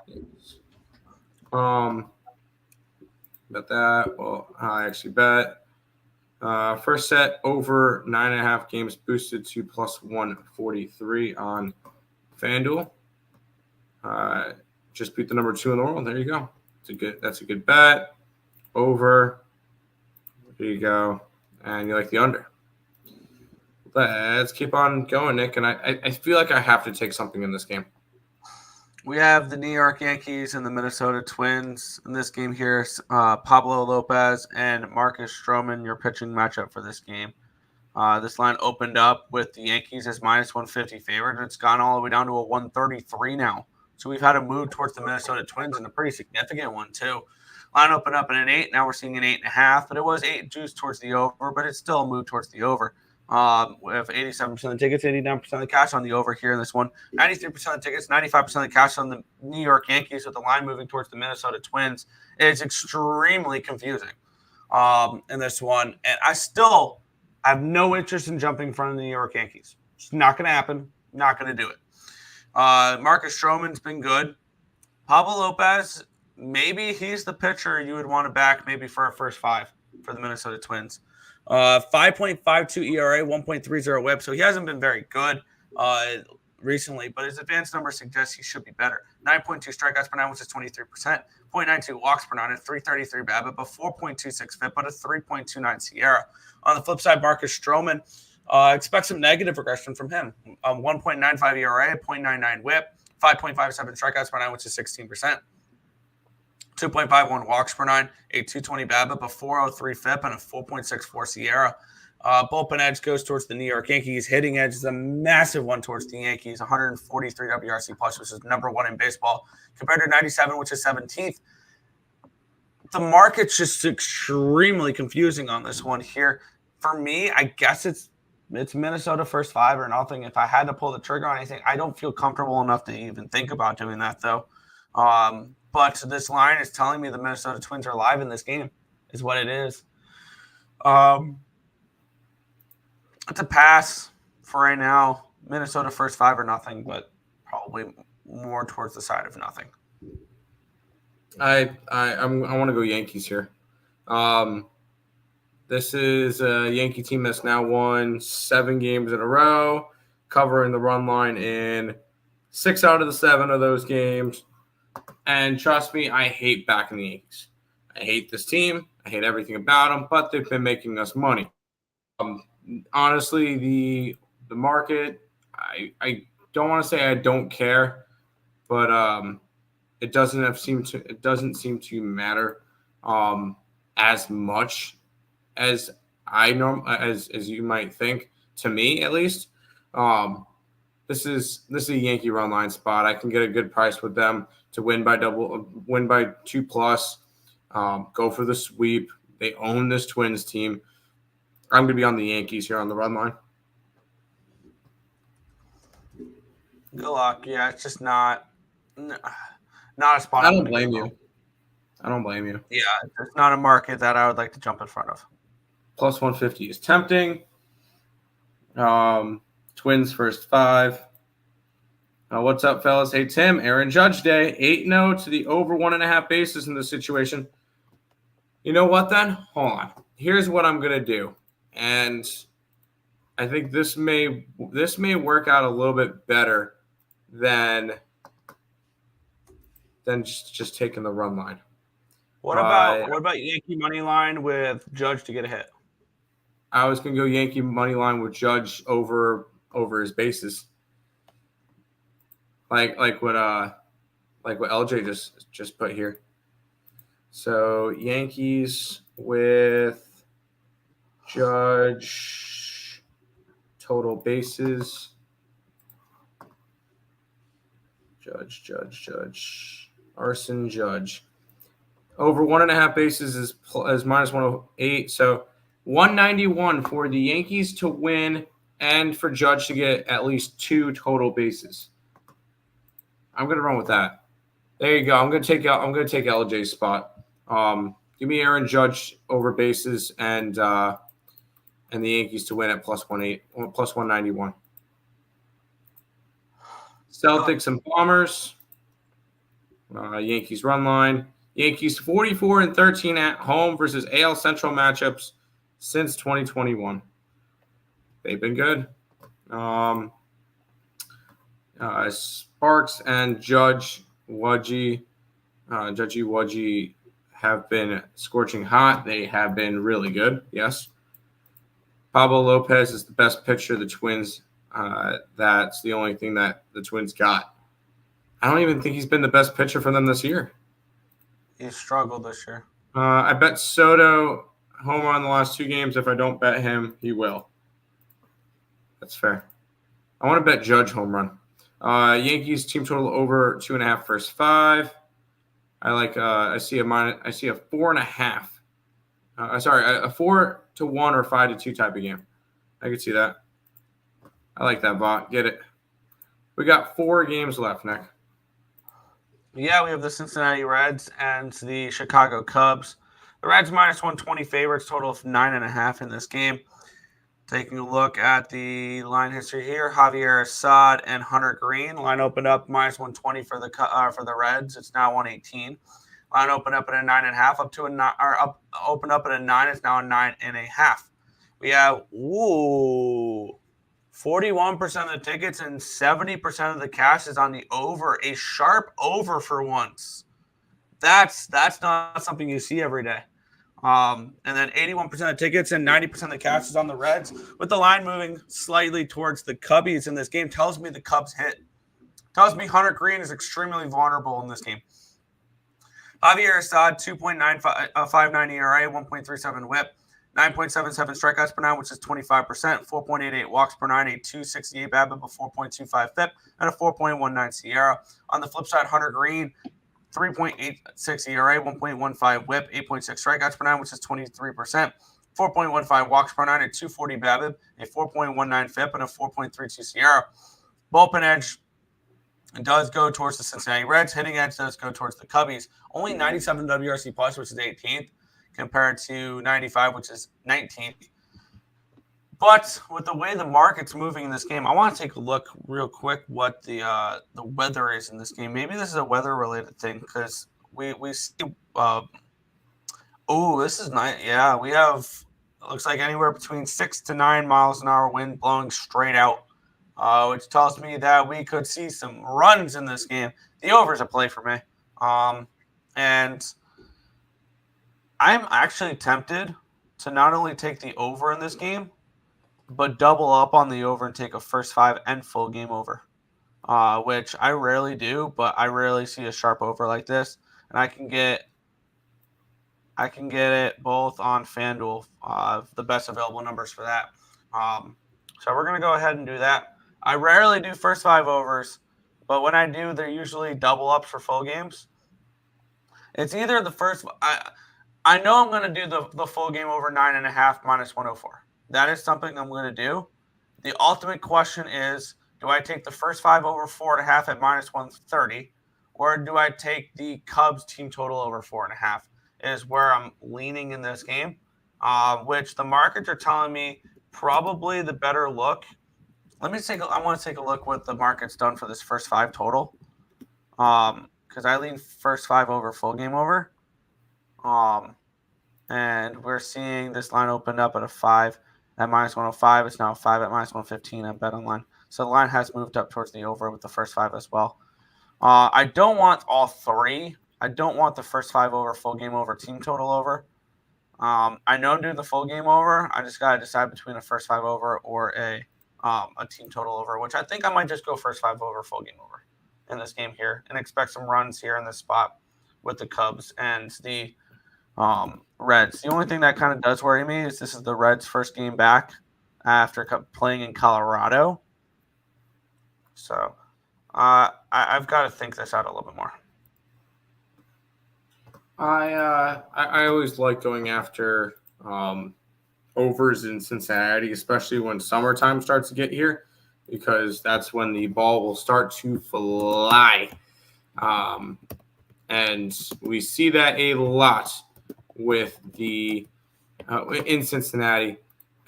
Bet that. Well, I actually bet. First set over 9.5 games boosted to plus 143 on FanDuel. Just beat the number 2 in the world. There you go. That's a good bet. Over. There you go. And you like the under. Let's keep on going, Nick. And I feel like I have to take something in this game. We have the New York Yankees and the Minnesota Twins in this game here. Pablo Lopez and Marcus Stroman, your pitching matchup for this game. This line opened up with the Yankees as minus 150 favorite, and it's gone all the way down to a 133 now. So we've had a move towards the Minnesota Twins, and a pretty significant one, too. Line opened up at an 8. Now we're seeing an 8.5, but it was 8 juice towards the over, but it's still a move towards the over. With 87% of the tickets, 89% of the cash on the over here in this one. 93% of the tickets, 95% of the cash on the New York Yankees with the line moving towards the Minnesota Twins. It's extremely confusing in this one. And I still have no interest in jumping in front of the New York Yankees. It's not going to happen. Not going to do it. Marcus Stroman's been good. Pablo Lopez, maybe he's the pitcher you would want to back maybe for a first 5 for the Minnesota Twins. 5.52 ERA, 1.30 whip. So he hasn't been very good recently, but his advanced number suggests he should be better. 9.2 strikeouts per 9, which is 23%. 0.92 walks per 9, a 3.33 BABIP, a 4.26 FIP, but a 3.29 SIERA. On the flip side, Marcus Stroman, expect some negative regression from him. 1.95 ERA, 0.99 whip, 5.57 strikeouts per 9, which is 16%. 2.51 walks per 9, a 220 BABIP, a 403 FIP, and a 4.64 SIERA. Bullpen edge goes towards the New York Yankees. Hitting edge is a massive one towards the Yankees, 143 WRC plus, which is number 1 in baseball, compared to 97, which is 17th. The market's just extremely confusing on this one here. For me, I guess it's Minnesota first 5 or nothing. If I had to pull the trigger on anything, I don't feel comfortable enough to even think about doing that, though. But this line is telling me the Minnesota Twins are live in this game, is what it is. It's a pass for right now. Minnesota first 5 or nothing, but probably more towards the side of nothing. I want to go Yankees here. This is a Yankee team that's now won 7 games in a row, covering the run line in 6 out of the 7 of those games. And trust me, I hate backing the Yankees. I hate this team. I hate everything about them, but they've been making us money. Honestly, the market, I don't want to say I don't care, but it doesn't seem to matter as much as as you might think, to me at least. This is a Yankee run line spot. I can get a good price with them to win by 2+. Go for the sweep. They own this Twins team. I'm going to be on the Yankees here on the run line. Good luck. Yeah, it's just not a spot. I don't blame you. Yeah, it's not a market that I would like to jump in front of. Plus 150 is tempting. Twins first 5. What's up, fellas? Hey, Tim, Aaron Judge Day. 8-0 to the over 1.5 bases in this situation. You know what, then? Hold on. Here's what I'm going to do. And I think this may work out a little bit better than just taking the run line. What about Yankee money line with Judge to get a hit? I was going to go Yankee money line with Judge over his bases. Like what LJ just put here. So Yankees with Judge, total bases. Judge. Arson Judge. Over 1.5 bases is minus 108. So 191 for the Yankees to win and for Judge to get at least 2 total bases. I'm going to run with that. There you go. I'm going to take LJ's spot. Give me Aaron Judge over bases and the Yankees to win at plus 191. Celtics and Bombers. Yankees run line. Yankees 44-13 at home versus AL Central matchups since 2021. They've been good. Sparks and Judge Wudgy have been scorching hot. They have been really good, yes. Pablo Lopez is the best pitcher the Twins. That's the only thing that the Twins got. I don't even think he's been the best pitcher for them this year. He's struggled this year. I bet Soto home run the last 2 games. If I don't bet him, he will. That's fair. I want to bet Judge home run. Yankees team total over 2.5 first 5. I see a 4.5. A 4-1 or 5-2 type of game. I could see that. I like that bot. Get it. We got 4 games left, Nick. Yeah, we have the Cincinnati Reds and the Chicago Cubs. The Reds minus 120 favorites, total of 9.5 in this game. Taking a look at the line history here, Javier Assad and Hunter Green. Line opened up minus 120 for the Reds. It's now 118. Line opened up at a 9.5 open up at a 9. It's now a 9.5. We have 41% of the tickets and 70% of the cash is on the over. A sharp over for once. That's not something you see every day. And then 81% of tickets and 90% of the cash is on the Reds. With the line moving slightly towards the Cubbies in this game, tells me the Cubs hit. Tells me Hunter Green is extremely vulnerable in this game. Javier Assad, 2.59 ERA, 1.37 WHIP, 9.77 strikeouts per 9, which is 25%, 4.88 walks per 9, a 2.68 BABIP, a 4.25 FIP, and a 4.19 SIERA. On the flip side, Hunter Green, 3.86 ERA, 1.15 WHIP, 8.6 strikeouts per 9, which is 23%, 4.15 walks per 9, a 2.40 BABIP, a 4.19 FIP, and a 4.32 SIERA. Bullpen edge does go towards the Cincinnati Reds. Hitting edge does go towards the Cubbies. Only 97 WRC plus, which is 18th, compared to 95, which is 19th. But with the way the market's moving in this game, I want to take a look real quick what the weather is in this game. Maybe this is a weather-related thing because we see this is nice. Yeah, we have it looks like anywhere between 6 to 9 miles an hour wind blowing straight out, which tells me that we could see some runs in this game. The over is a play for me. And I'm actually tempted to not only take the over in this game, but double up on the over and take a first 5 and full game over. which I rarely do, but I rarely see a sharp over like this. And I can get it both on FanDuel, the best available numbers for that. So we're going to go ahead and do that. I rarely do first 5 overs, but when I do, they're usually double ups for full games. It's either the first – I know I'm going to do the full game over 9.5 minus 104. That is something I'm going to do. The ultimate question is, do I take the first 5 over 4.5 at minus 130, or do I take the Cubs team total over 4.5? Is where I'm leaning in this game, which the markets are telling me probably the better look. I want to take a look what the market's done for this first 5 total, because I lean first 5 over full game over, and we're seeing this line opened up at a 5 at minus 105. It's now a 5 at minus 115 at BetOnline. So the line has moved up towards the over with the first 5 as well. I don't want all 3. I don't want the first 5 over, full game over, team total over. I know I'm doing the full game over. I just got to decide between a first 5 over or a team total over, which I think I might just go first 5 over, full game over in this game here and expect some runs here in this spot with the Cubs and the Reds. The only thing that kind of does worry me is this is the Reds' first game back after playing in Colorado. So I've got to think this out a little bit more. I always like going after overs in Cincinnati, especially when summertime starts to get here, because that's when the ball will start to fly. And we see that a lot with the in Cincinnati,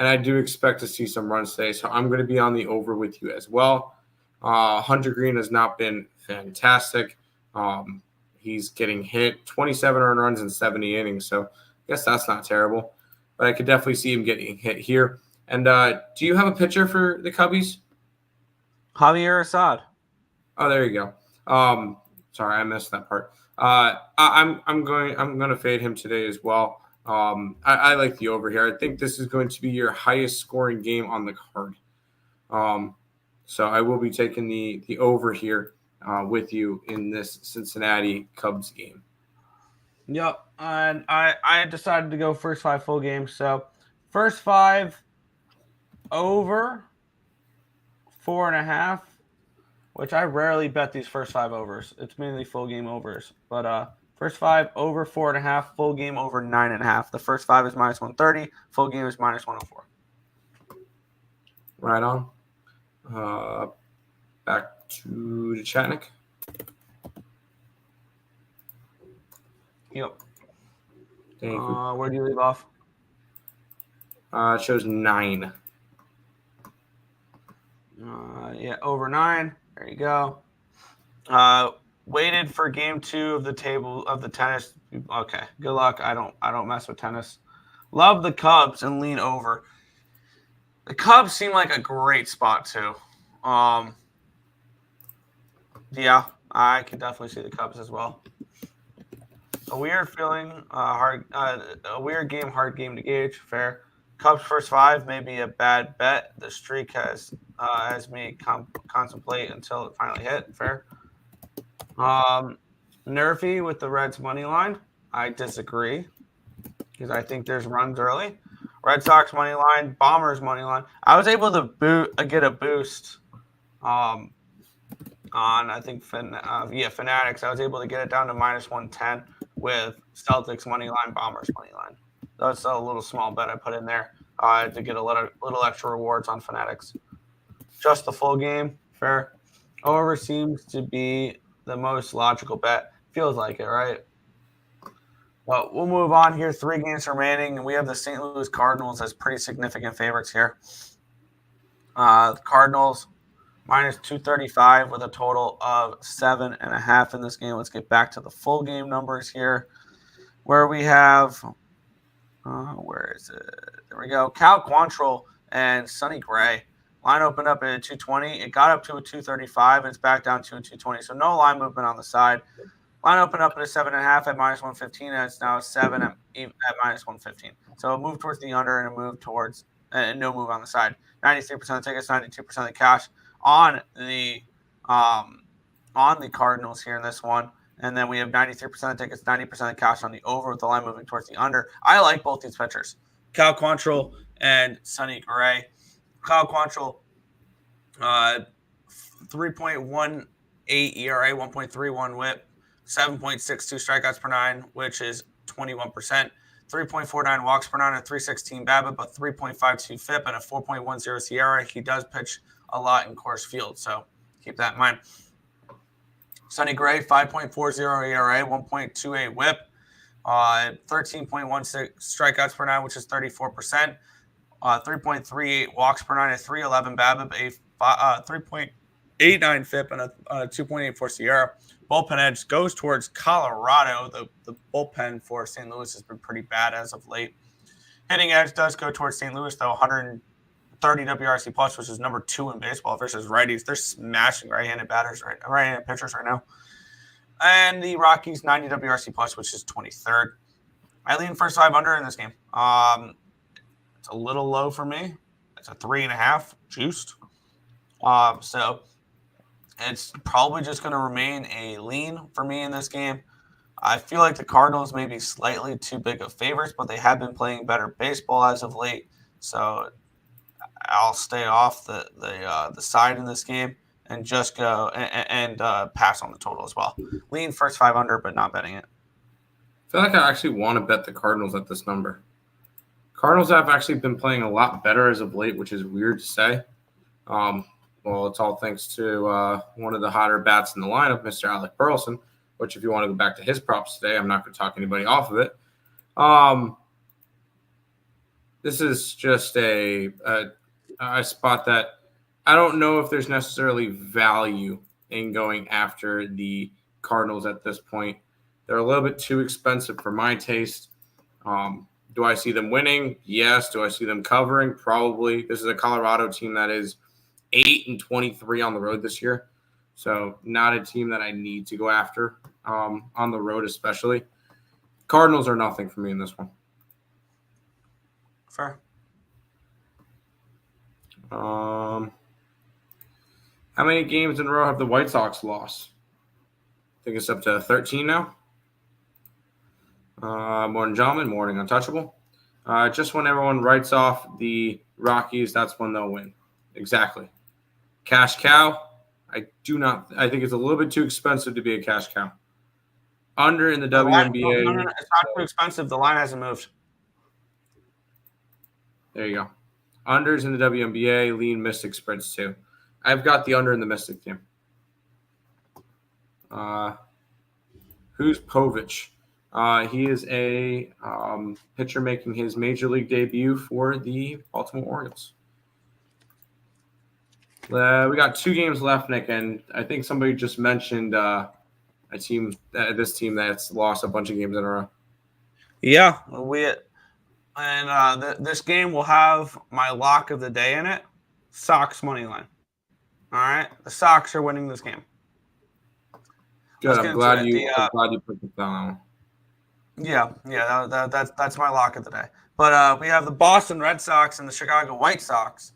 and I do expect to see some runs today. So I'm going to be on the over with you as well. Hunter Green has not been fantastic. He's getting hit 27 earned runs in 70 innings, so I guess that's not terrible. But I could definitely see him getting hit here. And do you have a pitcher for the Cubbies? Javier Assad. Oh, there you go. Sorry, I missed that part. I'm going to fade him today as well. I like the over here. I think this is going to be your highest scoring game on the card. So I will be taking the over here with you in this Cincinnati Cubs game. Yep, and I decided to go first 5 full games. So first 5 over 4.5, which I rarely bet these first 5 overs. It's mainly full game overs. But first 5 over 4.5, full game over 9.5. The first 5 is minus 130, full game is minus 104. Right on. Back to the Chatnik. Yep. Thank you. Where do you leave off? It shows 9. Yeah, over 9. There you go. Waited for game 2 of the table of the tennis. Okay, good luck. I don't mess with tennis. Love the Cubs and lean over. The Cubs seem like a great spot too. Yeah, I can definitely see the Cubs as well. A weird feeling, a weird game, hard game to gauge. Fair. Cubs first 5 may be a bad bet. The streak has me contemplate until it finally hit. Fair. Nerfy with the Reds money line. I disagree because I think there's runs early. Red Sox money line, Bombers money line. I was able to get a boost on I think Fanatics. I was able to get it down to minus 110 with Celtics money line, Bombers money line. That's a little small bet I put in there to get a little extra rewards on Fanatics. Just the full game, fair. Over seems to be the most logical bet. Feels like it, right? Well, we'll move on here. 3 games remaining, and we have the St. Louis Cardinals as pretty significant favorites here. The Cardinals minus 235 with a total of 7.5 in this game. Let's get back to the full game numbers here, where we have where is it? There we go. Cal Quantrill and Sonny Gray. Line opened up at a 220. It got up to a 235, and it's back down to a 220. So no line movement on the side. Line opened up at a 7.5 at minus 115, and it's now a 7 at minus 115. So it moved towards the under, and it moved towards no move on the side. 93% of the tickets, 92% of the cash on the on the Cardinals here in this one. And then we have 93% of tickets, 90% of cash on the over with the line moving towards the under. I like both these pitchers, Cal Quantrill and Sonny Gray. Cal Quantrill, 3.18 ERA, 1.31 WHIP, 7.62 strikeouts per nine, which is 21%. 3.49 walks per nine, and 316 BABIP, but 3.52 FIP and a 4.10 SIERA. He does pitch a lot in Coors Field, so keep that in mind. Sonny Gray, 5.40 ERA, 1.28 WHIP, 13.16 strikeouts per nine, which is 34%. 3.38 walks per nine, a 311 BABIP, a 3.89 FIP, and a 2.84 SIERA. Bullpen edge goes towards Colorado. The bullpen for St. Louis has been pretty bad as of late. Hitting edge does go towards St. Louis, though, 130 WRC plus, which is number 2 in baseball versus righties. They're smashing right-handed pitchers right now. And the Rockies, 90 WRC plus, which is 23rd. I lean first 5 under in this game. It's a little low for me. It's a 3.5 juiced. So it's probably just going to remain a lean for me in this game. I feel like the Cardinals may be slightly too big of favorites, but they have been playing better baseball as of late. So I'll stay off the side in this game and just go and pass on the total as well. Lean first 5 under, but not betting it. I feel like I actually want to bet the Cardinals at this number. Cardinals have actually been playing a lot better as of late, which is weird to say. Well, it's all thanks to one of the hotter bats in the lineup, Mr. Alec Burleson, which if you want to go back to his props today, I'm not going to talk anybody off of it. This is just a spot that I don't know if there's necessarily value in going after the Cardinals at this point. They're a little bit too expensive for my taste. Do I see them winning? Yes. Do I see them covering? Probably. This is a Colorado team that is 8-23 on the road this year. So not a team that I need to go after on the road especially. Cardinals are nothing for me in this one. Fair. How many games in a row have the White Sox lost? I think it's up to 13 now. Morning, gentlemen. Morning, Untouchable. Just when everyone writes off the Rockies, that's when they'll win. Exactly. Cash cow. I think it's a little bit too expensive to be a cash cow. Under in the WNBA. No, it's not too expensive. The line hasn't moved. There you go. Unders in the WNBA, lean Mystic spreads too. I've got the under in the Mystic team. Who's Povich? He is a pitcher making his major league debut for the Baltimore Orioles. We got 2 games left, Nick, and I think somebody just mentioned this team that's lost a bunch of games in a row. Yeah, this game will have my lock of the day in it. Sox money line. All right, the Sox are winning this game. Good. I'm glad you put it down. Yeah, that's my lock of the day. But we have the Boston Red Sox and the Chicago White Sox.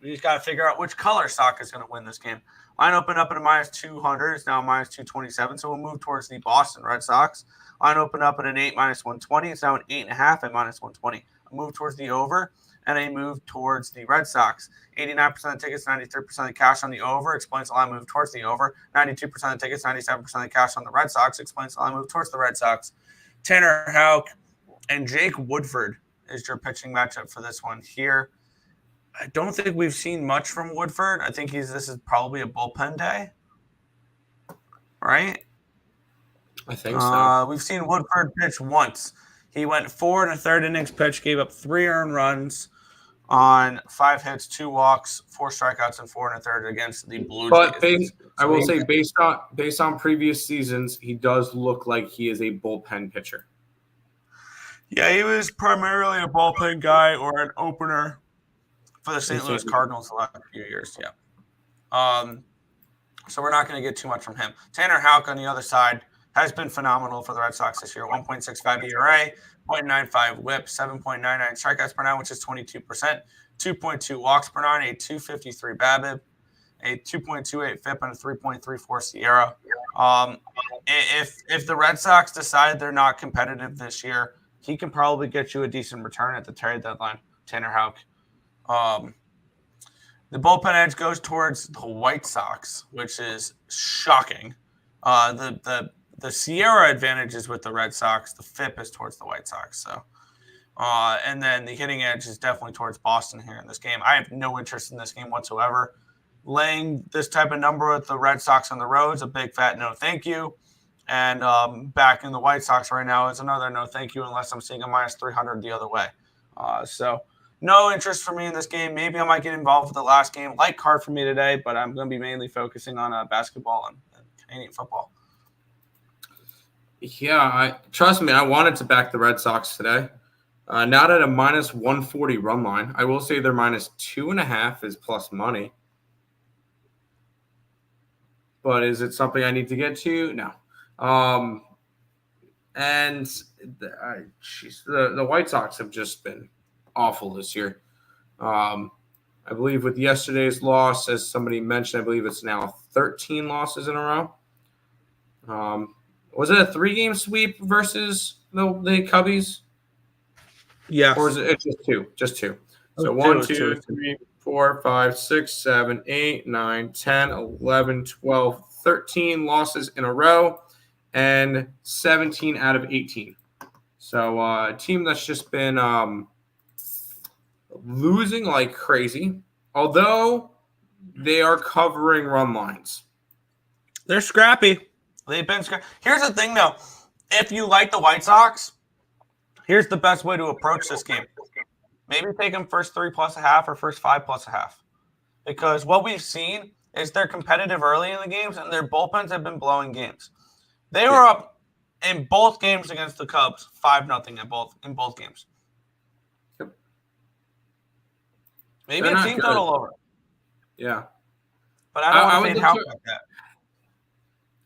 We just got to figure out which color sock is going to win this game. Line opened up at a minus 200. It's now minus 227. So we'll move towards the Boston Red Sox. Line opened up at an 8 minus 120. It's now an 8.5 at minus 120. A move towards the over and a move towards the Red Sox. 89% of tickets, 93% of cash on the over explains the line move towards the over. 92% of tickets, 97% of cash on the Red Sox explains the line move towards the Red Sox. Tanner Houck and Jake Woodford is your pitching matchup for this one here. I don't think we've seen much from Woodford. I think this is probably a bullpen day, right? I think so. We've seen Woodford pitch once. He went 4 1/3 innings pitch, gave up 3 earned runs on 5 hits, 2 walks, 4 strikeouts, and 4 1/3 against the Blue Jays. I will say, based on previous seasons, he does look like he is a bullpen pitcher. Yeah, he was primarily a bullpen guy or an opener for the St. Louis Cardinals the last few years. Yeah. So we're not going to get too much from him. Tanner Houck on the other side has been phenomenal for the Red Sox this year. 1.65 ERA, 0.95 WHIP, 7.99 strikeouts per nine, which is 22%, 2.2 walks per nine, a 253 BABIP, a 2.28 FIP, and a 3.34 Sierra. If the Red Sox decide they're not competitive this year, he can probably get you a decent return at the trade deadline, Tanner Houck. The bullpen edge goes towards the White Sox, which is shocking. The Sierra advantage is with the Red Sox. The FIP is towards the White Sox. So, and then the hitting edge is definitely towards Boston here in this game. I have no interest in this game whatsoever. Laying this type of number with the Red Sox on the road is a big fat no thank you. And back in the White Sox right now is another no thank you unless I'm seeing a minus 300 the other way. So no interest for me in this game. Maybe I might get involved with the last game. Light card for me today, but I'm going to be mainly focusing on basketball and Canadian football. Yeah, trust me, I wanted to back the Red Sox today. Not at a minus 140 run line. I will say their minus 2.5 is plus money. But is it something I need to get to? No. And the White Sox have just been awful this year. I believe with yesterday's loss, as somebody mentioned, I believe it's now 13 losses in a row. Was it a 3-game sweep versus the Cubbies? Yeah. Or is it just two? Just two. So 1, 2, 3, 4, 5, 6, 7, 8, 9, 10, 11, 12, 13 losses in a row, and 17 out of 18. So a team that's just been losing like crazy, although they are covering run lines. They're scrappy. They've been scrappy. Here's the thing, though. If you like the White Sox, here's the best way to approach this game. Maybe take them first 3 plus a half or first 5 plus a half. Because what we've seen is they're competitive early in the games, and their bullpens have been blowing games. They were up in both games against the Cubs, 5-0 in both games. Yep. Maybe a team total over. Yeah. But I don't want to fade Houck like that.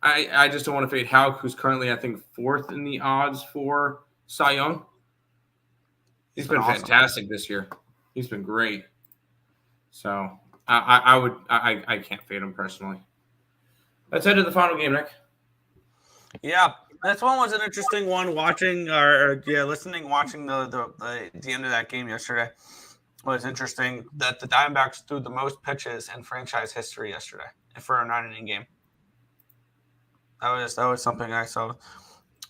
I just don't want to fade Houck, who's currently, I think, 4th in the odds for Cy Young. He's been awesome. Fantastic this year. He's been great. So I can't fade him personally. Let's head to the final game, Nick. Yeah, this one was an interesting one. Watching watching the end of that game yesterday was interesting. That the Diamondbacks threw the most pitches in franchise history yesterday for a 9-inning game. That was something I saw.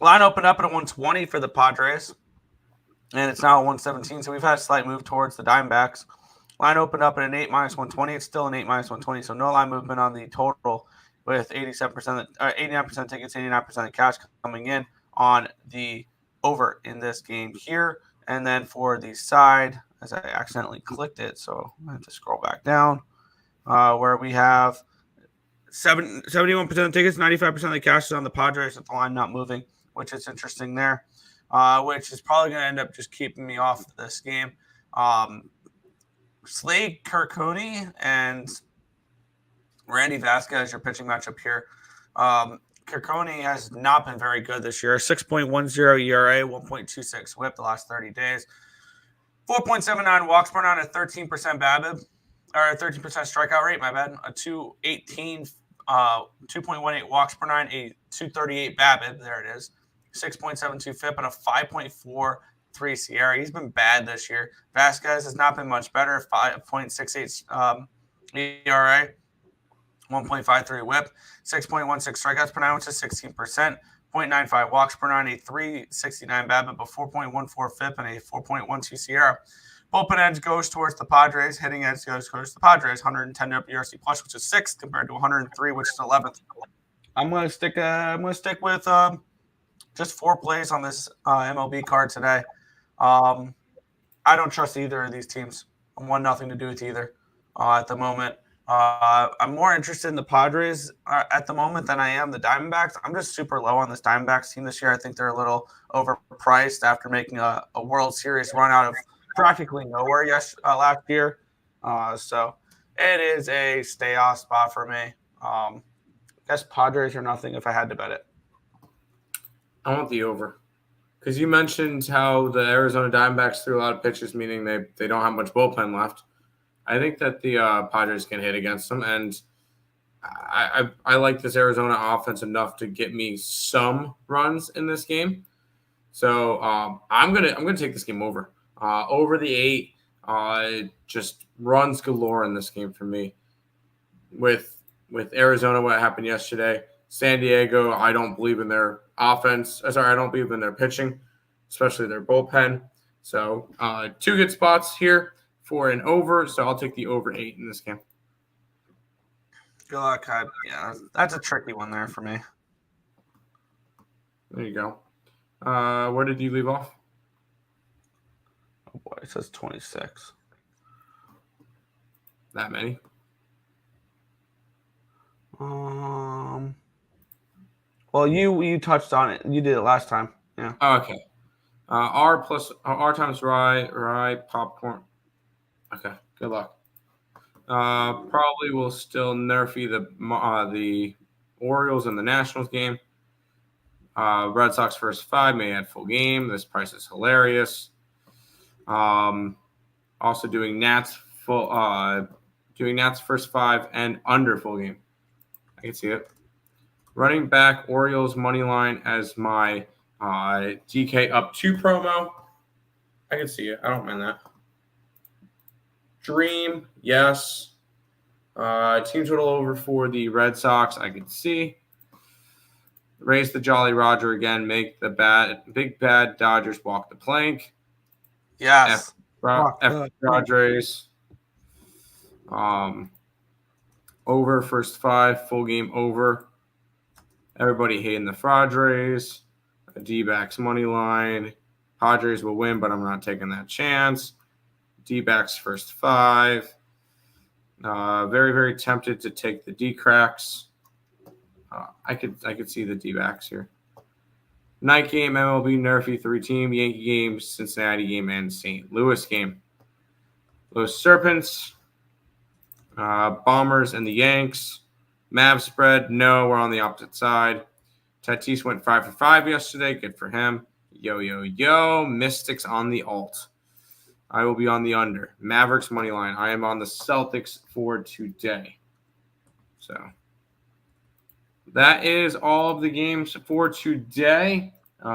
Line opened up at a 120 for the Padres, and it's now a 117. So we've had a slight move towards the Diamondbacks. Line opened up at an 8 minus 120. It's still an 8 minus 120. So no line movement on the total, with 89% tickets, 89% of cash coming in on the over in this game here. And then for the side, as I accidentally clicked it, so I have to scroll back down, where we have 71% of tickets, 95% of the cash is on the Padres with the line not moving, which is interesting there, which is probably going to end up just keeping me off this game. Slade Kirkconney and Randy Vasquez, your pitching matchup here. Kirkconney has not been very good this year. 6.10 ERA, 1.26 whip the last 30 days. 4.79 walks per nine, a 13% BABIP, or a 13% strikeout rate, my bad. A 2.18 2.18 walks per nine, a 2.38 BABIP, there it is. 6.72 FIP, and a 5.43 Sierra. He's been bad this year. Vasquez has not been much better. 5.68 ERA, 1.53 whip, 6.16 strikeouts per nine, which is 16%. 0.95 walks per nine, a 3.69 BABIP, a 4.14 FIP, and a 4.12 Sierra. Bullpen edge goes towards the Padres. Hitting edge goes towards the Padres. 110 WRC plus, which is 6th, compared to 103, which is 11th. I'm going to stick with just 4 plays on this MLB card today. I don't trust either of these teams. I want nothing to do with either at the moment. I'm more interested in the Padres at the moment than I am the Diamondbacks. I'm just super low on this Diamondbacks team this year. I think they're a little overpriced after making a World Series run out of practically nowhere last year. So it is a stay off spot for me. I guess Padres or nothing if I had to bet it. I want the over. Because you mentioned how the Arizona Diamondbacks threw a lot of pitches, meaning they don't have much bullpen left. I think that the Padres can hit against them. And I like this Arizona offense enough to get me some runs in this game. So I'm gonna take this game over the 8. Just runs galore in this game for me. With Arizona, what happened yesterday, San Diego, I don't believe in their offense. I don't believe in their pitching, especially their bullpen. So 2 good spots here for an over. So I'll take the over 8 in this game. Good luck. Yeah, that's a tricky one there for me. There you go. Where did you leave off? Oh boy, it says 26. That many? Well, you touched on it. You did it last time. Yeah. Okay. R times rye popcorn. Okay. Good luck. Probably will still nerfy the Orioles in the Nationals game. Red Sox first 5 may add full game. This price is hilarious. Also doing Nats first 5 and under full game. I can see it. Running back Orioles money line as my DK up 2 promo. I can see it. I don't mind that. Dream, yes. Team total over for the Red Sox. I can see. Raise the Jolly Roger again. Make the big bad Dodgers walk the plank. Yes. F Padres. Over first 5, full game over. Everybody hating the Padres. D-backs money line. Padres will win, but I'm not taking that chance. D-backs first 5. Very, very tempted to take the D-cracks. I could see the D-backs here. Night game, MLB Nerfy 3-team, Yankee game, Cincinnati game, and St. Louis game. Louis Serpents, Bombers, and the Yanks. Mavs spread, no, we're on the opposite side. Tatis went 5 for 5 yesterday, good for him. Yo. Mystics on the alt. I will be on the under. Mavericks money line. I am on the Celtics for today. So that is all of the games for today.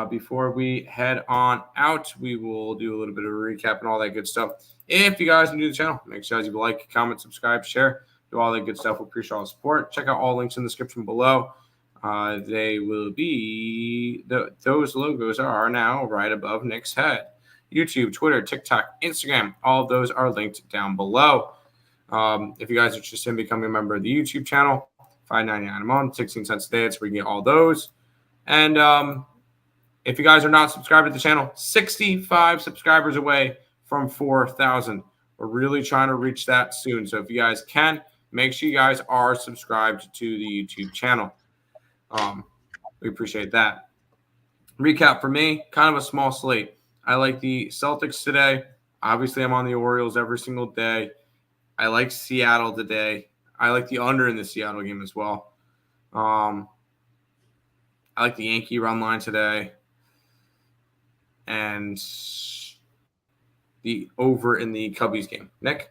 Before we head on out, we will do a little bit of a recap and all that good stuff. If you guys are new to the channel, make sure you like, comment, subscribe, share, do all that good stuff. We appreciate all the support. Check out all links in the description below. They will be those logos are now right above Nick's head. YouTube, Twitter, TikTok, Instagram, all of those are linked down below. If you guys are interested in becoming a member of the YouTube channel, $5.99 a month, 16 cents a day. That's where you get all those. And if you guys are not subscribed to the channel, 65 subscribers away from 4,000. We're really trying to reach that soon. So if you guys can, make sure you guys are subscribed to the YouTube channel. We appreciate that. Recap for me, kind of a small slate. I like the Celtics today. Obviously, I'm on the Orioles every single day. I like Seattle today. I like the under in the Seattle game as well. I like the Yankee run line today. And the over in the Cubbies game. Nick?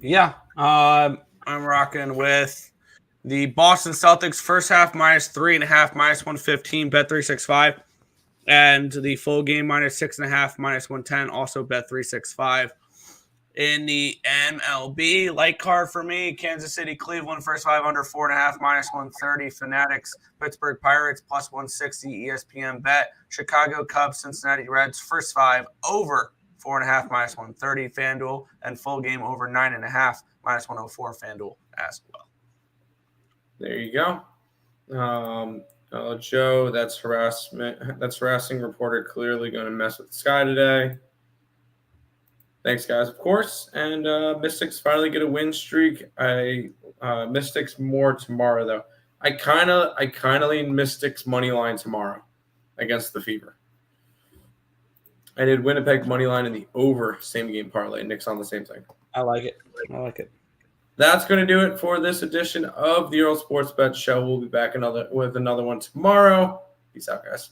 Yeah. I'm rocking with the Boston Celtics first half -3.5, -115, bet 365. And the full game -6.5, -110, also bet 365. In the MLB, light card for me, Kansas City, Cleveland, first 5 under 4.5, -130. Fanatics, Pittsburgh Pirates, +160, ESPN bet. Chicago Cubs, Cincinnati Reds, first 5 over 4.5, -130. FanDuel, and full game over 9.5, -104. FanDuel as well. There you go. Joe, that's harassment. That's harassing reporter clearly going to mess with the sky today. Thanks, guys, of course. And Mystics finally get a win streak. Mystics more tomorrow, though. I kind of lean Mystics money line tomorrow against the Fever. I did Winnipeg money line in the over same game parlay. Nick's on the same thing. I like it. That's going to do it for this edition of the Earle Sports Bet Show. We'll be back with another one tomorrow. Peace out, guys.